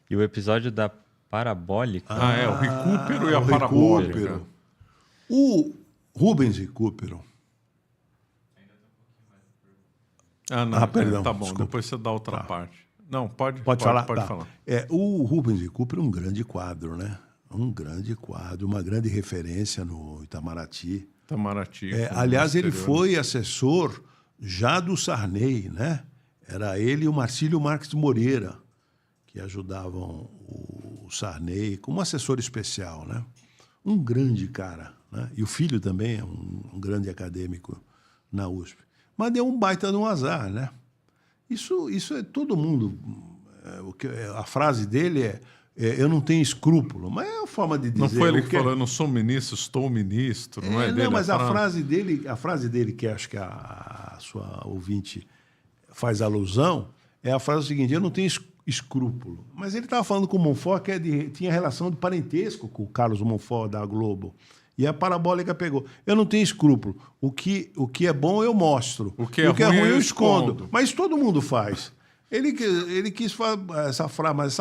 e o episódio da parabólica? O Recupero e a parabólica. O Rubens Recupero. Não. Perdão. Tá bom, desculpa. depois você dá outra parte. Não, pode falar? Pode falar. O Rubens Recupero é um grande quadro, né? Um grande quadro, uma grande referência no Itamaraty. Aliás, ele foi assessor já do Sarney, né? Era ele e o Marcílio Marques de Moreira que ajudavam o Sarney como assessor especial, né? Um grande cara, né? E o filho também é um grande acadêmico na USP. Mas deu um baita de um azar, né? Isso é todo mundo... A frase dele eu não tenho escrúpulo, mas é a forma de dizer... Não foi ele que falou, eu não sou ministro, estou ministro, não é dele? Não, mas a frase dele, que acho que a sua ouvinte faz alusão, é a frase seguinte, eu não tenho escrúpulo. Mas ele estava falando com o Monfort, que tinha relação de parentesco com o Carlos Monfort da Globo. E a parabólica pegou. Eu não tenho escrúpulo. O que é bom, eu mostro. O que é ruim, eu escondo. Mas todo mundo faz. Ele quis fazer essa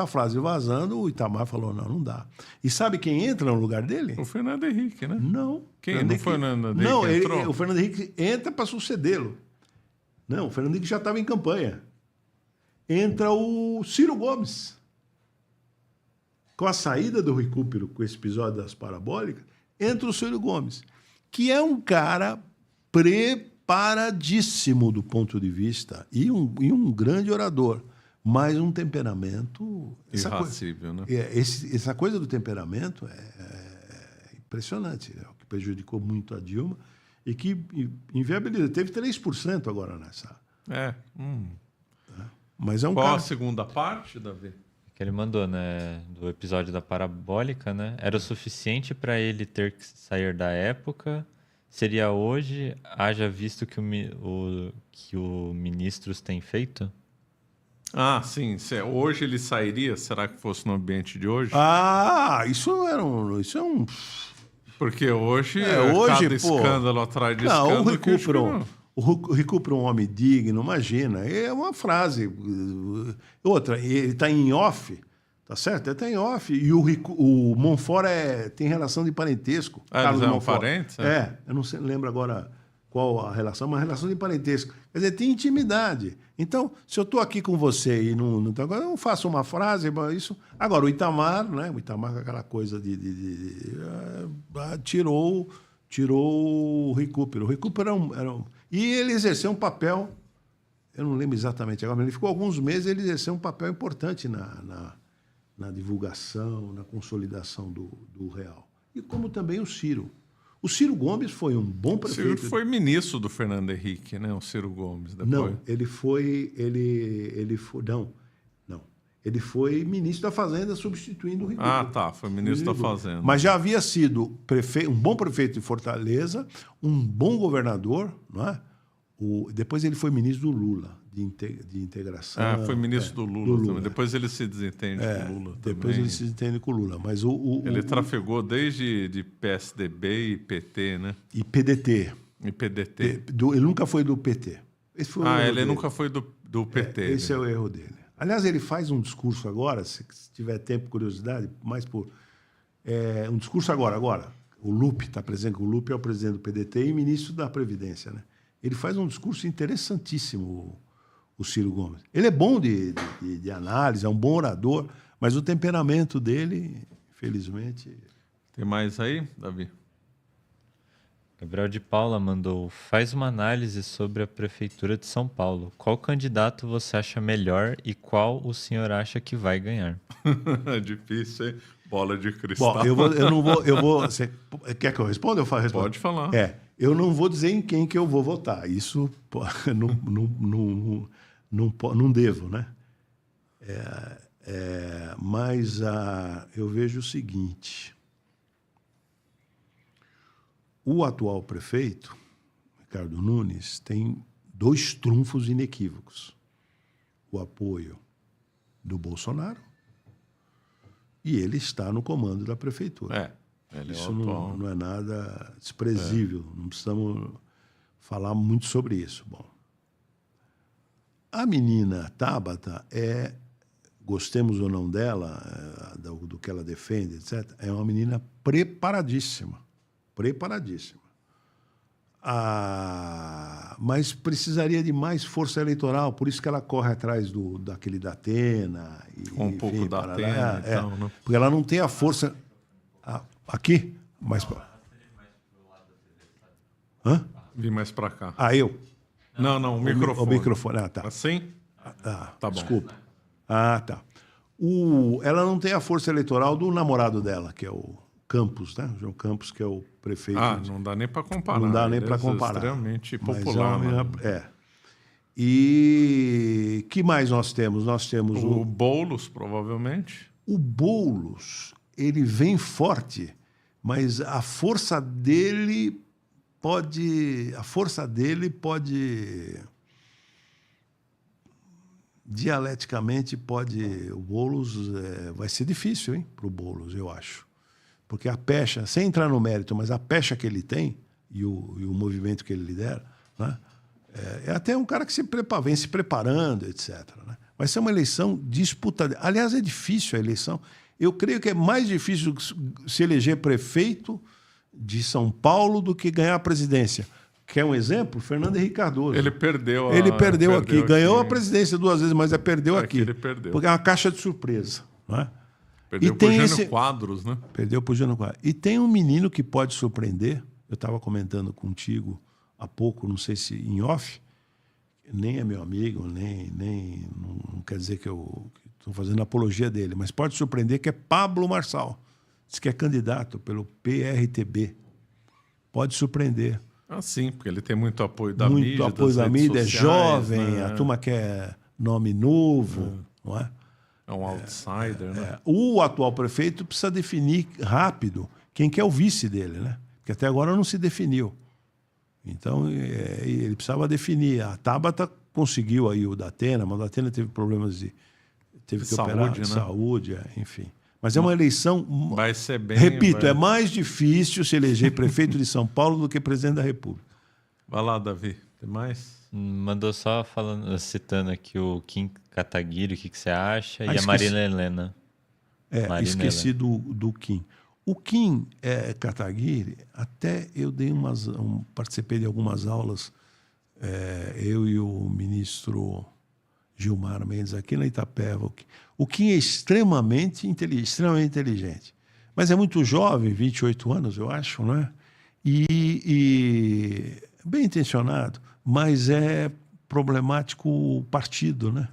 frase vazando, o Itamar falou, não dá. E sabe quem entra no lugar dele? O Fernando Henrique, né? Não. Quem? Não foi o Fernando Henrique? Não, entrou? O Fernando Henrique entra para sucedê-lo. Não, o Fernando Henrique já estava em campanha. Entra o Ciro Gomes. Com a saída do Recupero, com esse episódio das parabólicas, entra o Ciro Gomes, que é um cara preparadíssimo do ponto de vista e um grande orador, mas um temperamento... Irracível, né? Essa coisa do temperamento é impressionante, né? O que prejudicou muito a Dilma e que inviabilizou. Teve 3% agora nessa... Mas é um Qual cara... a segunda parte, Davi? Que ele mandou, né, do episódio da parabólica, né? Era o suficiente para ele ter que sair da época. Seria hoje, haja visto que o Ministros tem feito? Sim. Hoje ele sairia? Será que fosse no ambiente de hoje? Isso é um... Porque hoje, hoje cada escândalo atrás de escândalo... O Recupero é um homem digno, imagina. É uma frase. Outra, ele está em off, tá certo? Ele está em off. E o Monfort tem relação de parentesco. Eles são parentes? Eu não lembro agora qual a relação, mas relação de parentesco. Quer dizer, tem intimidade. Então, se eu estou aqui com você e não estou agora, eu não faço uma frase, isso. Agora, o Itamar, né? O Itamar com aquela coisa tirou o Recupero. O Recupero era um... E ele exerceu um papel, eu não lembro exatamente agora, mas ele ficou alguns meses, ele exerceu um papel importante na divulgação, na consolidação do real. E como também o Ciro. O Ciro Gomes foi um bom prefeito. O Ciro foi ministro do Fernando Henrique, né? O Ciro Gomes. Depois. Não, ele foi... Ele foi ministro da Fazenda, substituindo o Recupero. Foi ministro da Fazenda. Mas já havia sido um bom prefeito de Fortaleza, um bom governador, não é? Depois ele foi ministro do Lula, de integração. Foi ministro do Lula também. Depois ele se desentende com o Lula também. Depois ele se desentende com o Lula. Mas ele trafegou desde de PSDB e PT, né? E PDT. E PDT. Ele nunca foi do PT. Ele nunca foi do... do PT. Esse é o erro dele. Aliás, ele faz um discurso agora, se tiver tempo, curiosidade, mais por... um discurso agora. O Lupe está presente, o Lupe é o presidente do PDT e ministro da Previdência, né? Ele faz um discurso interessantíssimo, o Ciro Gomes. Ele é bom de análise, é um bom orador, mas o temperamento dele, infelizmente... Tem mais aí, Davi? Gabriel de Paula mandou: faz uma análise sobre a Prefeitura de São Paulo. Qual candidato você acha melhor e qual o senhor acha que vai ganhar? Difícil, hein? Bola de cristal. Bom, você quer que eu responda? Pode falar. Eu não vou dizer em quem que eu vou votar. Isso não devo, né? Mas eu vejo o seguinte... O atual prefeito, Ricardo Nunes, tem 2 trunfos inequívocos. O apoio do Bolsonaro e ele está no comando da prefeitura. Isso não é nada desprezível, não precisamos falar muito sobre isso. Bom, a menina Tabata gostemos ou não dela, do que ela defende, etc., é uma menina preparadíssima. Mas precisaria de mais força eleitoral, por isso que ela corre atrás daquele da Atena. Um pouco da Atena, então, né? Porque ela não tem a força... aqui? Mais para... Hã? Vim mais para cá. Eu? Não, o microfone. O microfone, tá. Assim? Tá bom. Desculpa. Tá. Ela não tem a força eleitoral do namorado dela, que é o Campos, né? O João Campos, que é o prefeito. Não dá nem para comparar. Não dá nem para comparar. Extremamente popular. E que mais nós temos? Nós temos o Boulos, provavelmente. O Boulos, ele vem forte, mas a força dele pode... dialeticamente pode... O Boulos vai ser difícil, hein, para o Boulos, eu acho. Porque a pecha, sem entrar no mérito, mas a pecha que ele tem e o movimento que ele lidera, né, é até um cara que vem se preparando, etc. Né? Vai ser uma eleição disputada. Aliás, é difícil a eleição. Eu creio que é mais difícil se eleger prefeito de São Paulo do que ganhar a presidência. Quer um exemplo? Fernando Henrique Cardoso. Ele perdeu aqui. Ganhou a presidência 2 vezes, mas perdeu aqui. Ele perdeu. Porque é uma caixa de surpresa. Não é? Perdeu para o Jânio Quadros, né? Perdeu para o Jânio Quadros. E tem um menino que pode surpreender. Eu estava comentando contigo há pouco, não sei se em off, nem é meu amigo, não quer dizer que eu estou fazendo apologia dele, mas pode surpreender, que é Pablo Marçal. Diz que é candidato pelo PRTB. Pode surpreender. Sim, porque ele tem muito apoio da mídia. Muito apoio da mídia, sociais, é jovem, né? A turma quer nome novo, não é? É um outsider, né? O atual prefeito precisa definir rápido quem que é o vice dele, né? Porque até agora não se definiu. Então, ele precisava definir. A Tabata conseguiu aí o da Atena, mas o da Atena teve problemas teve que operar de saúde, enfim. Mas é uma eleição... Vai ser bem... Repito, é mais difícil se eleger prefeito de São Paulo do que presidente da República. Vai lá, Davi. Tem mais? Mandou só citando aqui o Kim Kataguiri, o que você acha, e a Marina Helena. Esqueci do Kim. O Kim Kataguiri, até eu dei participei de algumas aulas, eu e o ministro Gilmar Mendes aqui na Itapeva. O Kim é extremamente inteligente, mas é muito jovem, 28 anos, eu acho, né? E bem intencionado, mas é problemático o partido, né?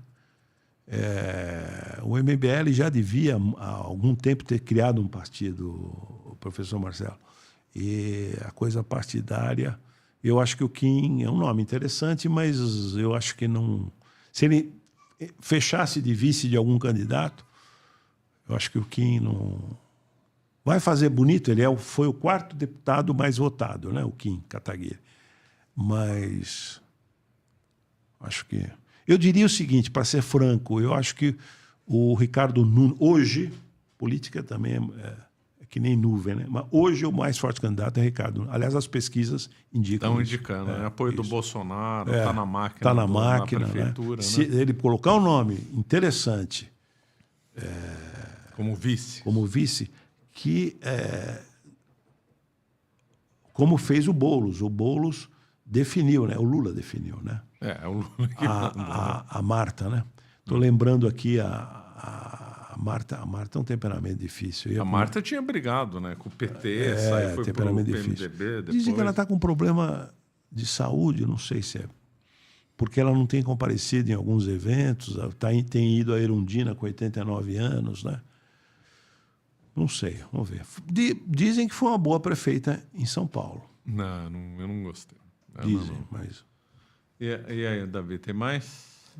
O MBL já devia, há algum tempo, ter criado um partido, o professor Marcelo. E a coisa partidária, eu acho que o Kim é um nome interessante, mas eu acho que não... Se ele fechasse de vice de algum candidato, eu acho que o Kim não... Vai fazer bonito, ele foi o 4º deputado mais votado, né? O Kim Kataguiri. Mas acho que... Eu diria o seguinte, para ser franco, eu acho que o Ricardo Nunes... Hoje, política também que nem nuvem, né? Mas hoje o mais forte candidato é Ricardo. Aliás, as pesquisas indicam Estão isso. indicando, né? Apoio do Bolsonaro, É, está na máquina, tá na máquina, na prefeitura, né? Se né? ele colocar um nome interessante Como vice. como vice, que como fez o Boulos definiu, né? O Lula definiu, né? É o Lula que manda. A Marta, né? Estou lembrando aqui a Marta. A Marta é um temperamento difícil. A Marta tinha brigado, né? Com o PT, saiu, foi pro temperamento PMDB difícil. depois. Dizem que ela está com problema de saúde, não sei se é porque ela não tem comparecido em alguns eventos, tem ido a Erundina com 89 anos, né? Não sei, vamos ver. Dizem que foi uma boa prefeita em São Paulo. Não, eu não gostei. Dizem, mas... E aí, Davi, tem mais?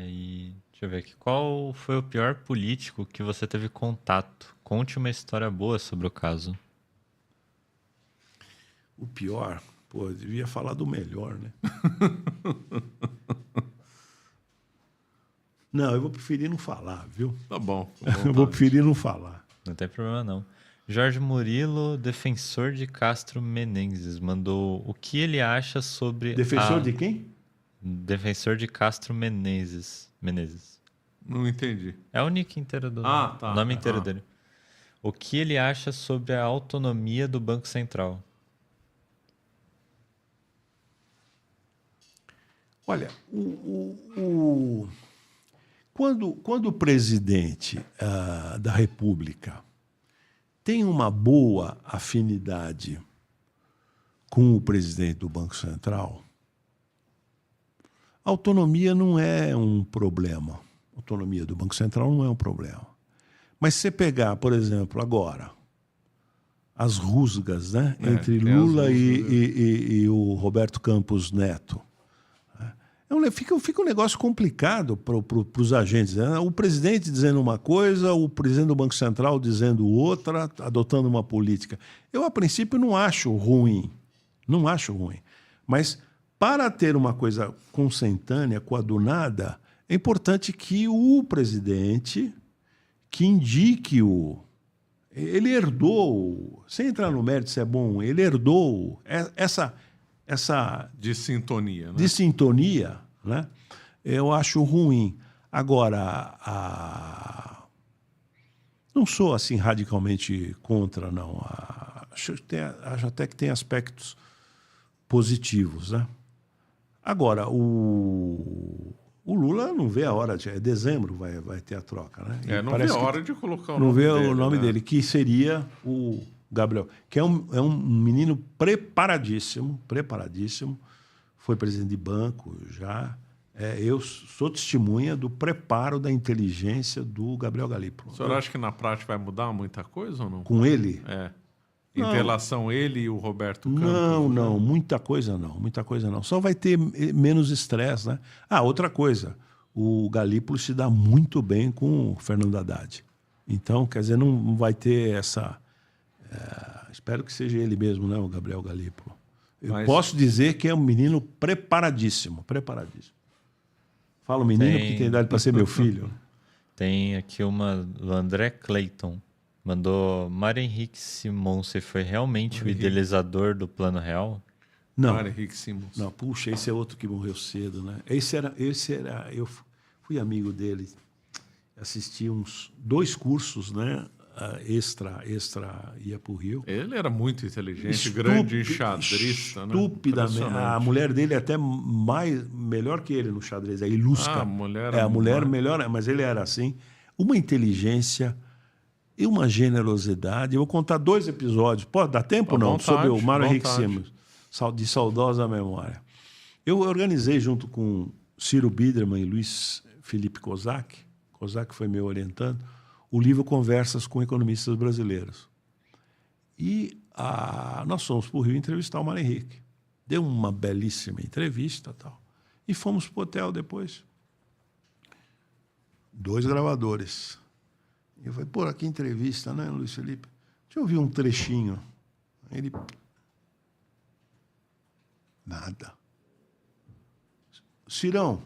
E deixa eu ver aqui. Qual foi o pior político que você teve contato? Conte uma história boa sobre o caso. O pior... Pô, eu devia falar do melhor, né? Não, eu vou preferir não falar, viu? Tá bom. Eu vou preferir não falar. Não tem problema, não. Jorge Murilo, defensor de Castro Menezes, mandou o que ele acha sobre... Defensor de quem? Defensor de Castro Menezes. Não entendi. É o nick inteiro do... Tá. O nome inteiro dele. O que ele acha sobre a autonomia do Banco Central? Olha, quando o presidente da República tem uma boa afinidade com o presidente do Banco Central, a autonomia não é um problema. A autonomia do Banco Central não é um problema. Mas se você pegar, por exemplo, agora, as rusgas, né, entre Lula e o Roberto Campos Neto, fica um negócio complicado para os agentes, né? O presidente dizendo uma coisa, o presidente do Banco Central dizendo outra, adotando uma política. Eu, a princípio, não acho ruim. Não acho ruim. Mas, para ter uma coisa consentânea, coadunada, é importante que o presidente que indique ele herdou, sem entrar no mérito se é bom, ele herdou essa de sintonia, né? De sintonia, né? Eu acho ruim. Agora, não sou assim radicalmente contra, não. Acho até que tem aspectos positivos, né? Agora, o Lula não vê a hora, é dezembro vai ter a troca, né? Não vê a hora de colocar o não nome vê dele. O nome né? dele, que seria o Gabriel, que é um menino preparadíssimo, foi presidente de banco já. Eu sou testemunha do preparo da inteligência do Gabriel Galípolo. O senhor acha que na prática vai mudar muita coisa ou não? Com ele? Em relação a ele e o Roberto Campos? Não, muita coisa não. Só vai ter menos estresse, né? Outra coisa, o Galípolo se dá muito bem com o Fernando Haddad. Então, quer dizer, não vai ter essa... espero que seja ele mesmo, né, o Gabriel Galípolo. Eu posso dizer que é um menino preparadíssimo. Falo menino porque tem idade para ser meu filho. Tem aqui uma do André Clayton. Mandou: Mário Henrique Simonsen foi realmente o idealizador do Plano Real? Não. Mário Henrique Simonsen. Não, puxa, esse é outro que morreu cedo, né? Esse era eu fui amigo dele. Assisti uns 2 cursos, né? Extra ia para o Rio. Ele era muito inteligente, grande enxadrista, né? Estupidamente. A mulher dele é até melhor que ele no xadrez, a Ilusca. A mulher melhor, mas ele era assim. Uma inteligência e uma generosidade. Eu vou contar 2 episódios. Pode dar tempo ou não? Sobre o Mário Henrique Simonsen, de saudosa memória. Eu organizei junto com Ciro Biderman e Luiz Felipe Kozak foi meu orientando, o livro Conversas com Economistas Brasileiros. E nós fomos para o Rio entrevistar o Mário Henrique. Deu uma belíssima entrevista tal. E fomos para o hotel depois. 2 gravadores. Eu falei, pô, que entrevista, né, Luiz Felipe? Deixa eu ouvir um trechinho. Ele... Nada. Cirão,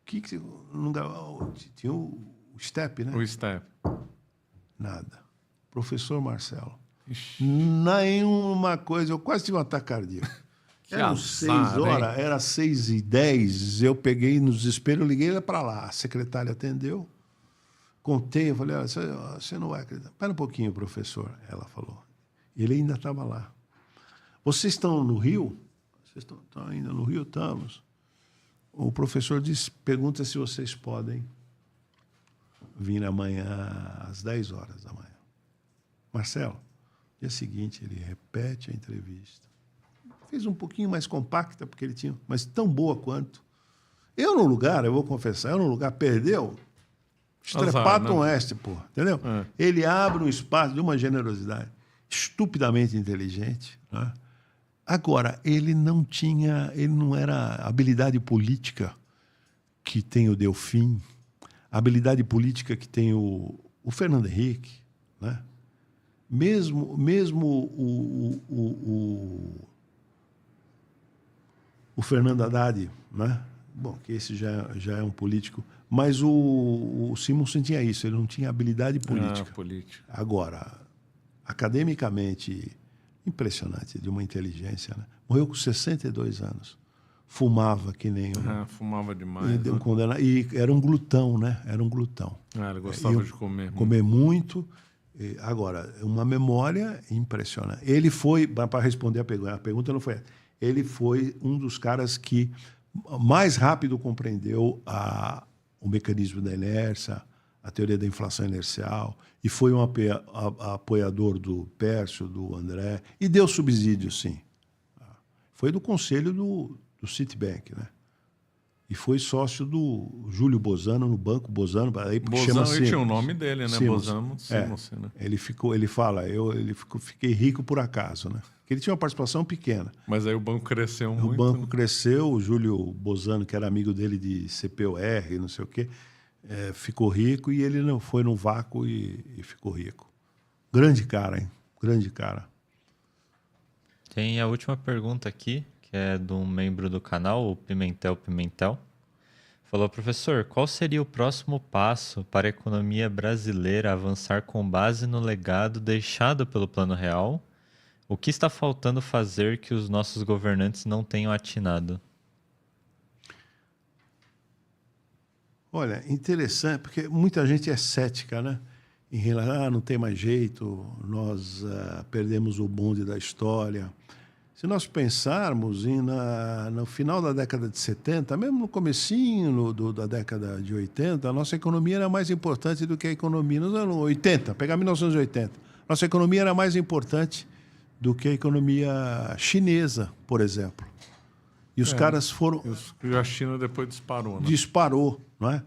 que não tinha o Step, né? O Step. Nada. Professor Marcelo. Nenhuma coisa. Eu quase tive um ataque cardíaco. Eram azar, 6 horas, era 6h10. Eu peguei no desespero, eu liguei para lá. A secretária atendeu. Contei, eu falei, você não vai acreditar. Espera um pouquinho, professor, ela falou. Ele ainda estava lá. Vocês estão no Rio? Vocês estão ainda no Rio? Estamos. O professor disse, pergunta se vocês podem vir amanhã às 10 horas da manhã. Marcelo, dia seguinte ele repete a entrevista. Fez um pouquinho mais compacta, porque ele tinha, mas tão boa quanto. Eu no lugar, eu vou confessar, eu no lugar perdeu... Estrepatum oeste, pô, entendeu? Ele abre um espaço de uma generosidade estupidamente inteligente, né? Agora, ele não era a habilidade política que tem o Delfim, a habilidade política que tem o Fernando Henrique, né? Mesmo o Fernando Haddad, né? Bom, que esse já é um político. Mas o Simonsen tinha isso, ele não tinha habilidade política. Agora, academicamente, impressionante, de uma inteligência. Né? Morreu com 62 anos. Fumava que nem um... fumava demais. E era um glutão, né? Era um glutão. Ele gostava de comer. Comer muito. Agora, uma memória impressionante. Ele foi, para responder a pergunta não foi essa. Ele foi um dos caras que mais rápido compreendeu o mecanismo da inércia, a teoria da inflação inercial, e foi um apoiador do Pércio, do André, e deu subsídio, sim. Foi do conselho do Citibank, né? E foi sócio do Júlio Bozano, no Banco Bozano. Bozano, tinha o nome dele, né? Bozano Simonsen, né? Ele fala, fiquei rico por acaso, né? Porque ele tinha uma participação pequena. Mas aí o banco cresceu muito. O banco cresceu, o Júlio Bozano, que era amigo dele de CPOR, não sei o quê, ficou rico e ele não foi no vácuo e ficou rico. Grande cara, hein? Grande cara. Tem a última pergunta aqui, que é de um membro do canal, o Pimentel. Falou, professor, qual seria o próximo passo para a economia brasileira avançar com base no legado deixado pelo Plano Real? O que está faltando fazer que os nossos governantes não tenham atinado? Olha, interessante, porque muita gente é cética, né? Em relação, não tem mais jeito, nós perdemos o bonde da história. Se nós pensarmos no final da década de 70, mesmo no comecinho da década de 80, a nossa economia era mais importante do que a economia nos anos 80, pegar 1980. Nossa economia era mais importante do que a economia chinesa, por exemplo. E os caras foram... E a China depois disparou, né? Disparou, não é?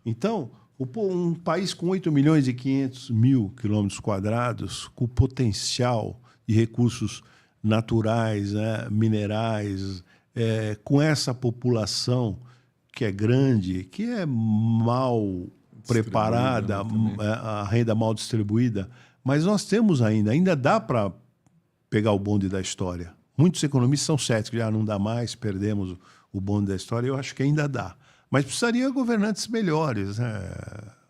Então, um país com 8.500.000 quilômetros quadrados, com potencial de recursos naturais, né, minerais, com essa população que é grande, que é mal preparada, a renda mal distribuída, mas nós temos ainda dá para pegar o bonde da história. Muitos economistas são céticos, não dá mais, perdemos o bonde da história. Eu acho que ainda dá. Mas precisaria governantes melhores, né,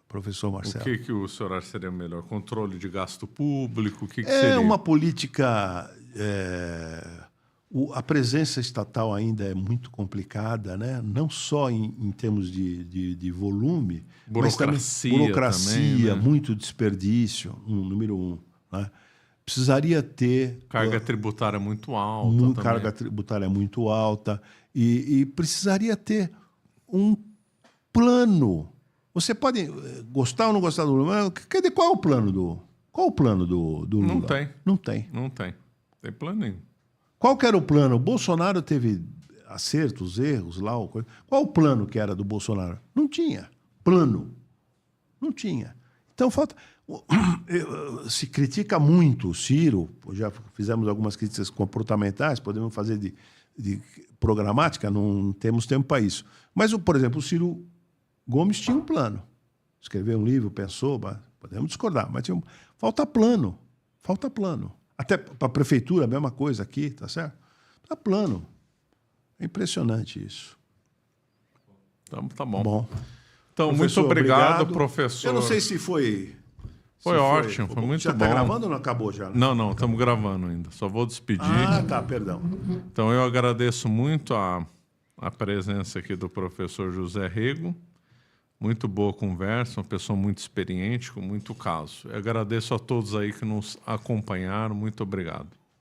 professor Marcelo? O que o senhor acha seria melhor? Controle de gasto público? O que seria? É uma política... a presença estatal ainda é muito complicada, né? Não só em termos de volume, burocracia, mas também, né? Muito desperdício, número 1. Né? Precisaria ter... Carga tributária muito alta. Carga tributária muito alta. E precisaria ter um plano. Você pode gostar ou não gostar do Lula, mas qual é o plano do Lula? Não tem. Não tem. Não tem. Tem plano nenhum. Qual que era o plano? O Bolsonaro teve acertos, erros lá. Qual o plano que era do Bolsonaro? Não tinha plano. Não tinha. Então, falta... Se critica muito o Ciro, já fizemos algumas críticas comportamentais, podemos fazer de programática, não temos tempo para isso. Mas, por exemplo, o Ciro Gomes tinha um plano. Escreveu um livro, pensou, podemos discordar, mas falta plano. Falta plano. Até para a prefeitura, a mesma coisa aqui, tá certo? Tá plano. É impressionante isso. Tá bom. Bom. Então, muito obrigado, professor. Eu não sei se foi Foi ótimo, foi muito já bom. Já está gravando ou não acabou já? Né? Não, estamos gravando ainda. Só vou despedir. Ah, tá, perdão. Então, eu agradeço muito a presença aqui do professor José Rego. Muito boa conversa, uma pessoa muito experiente, com muito caso. Eu agradeço a todos aí que nos acompanharam. Muito obrigado.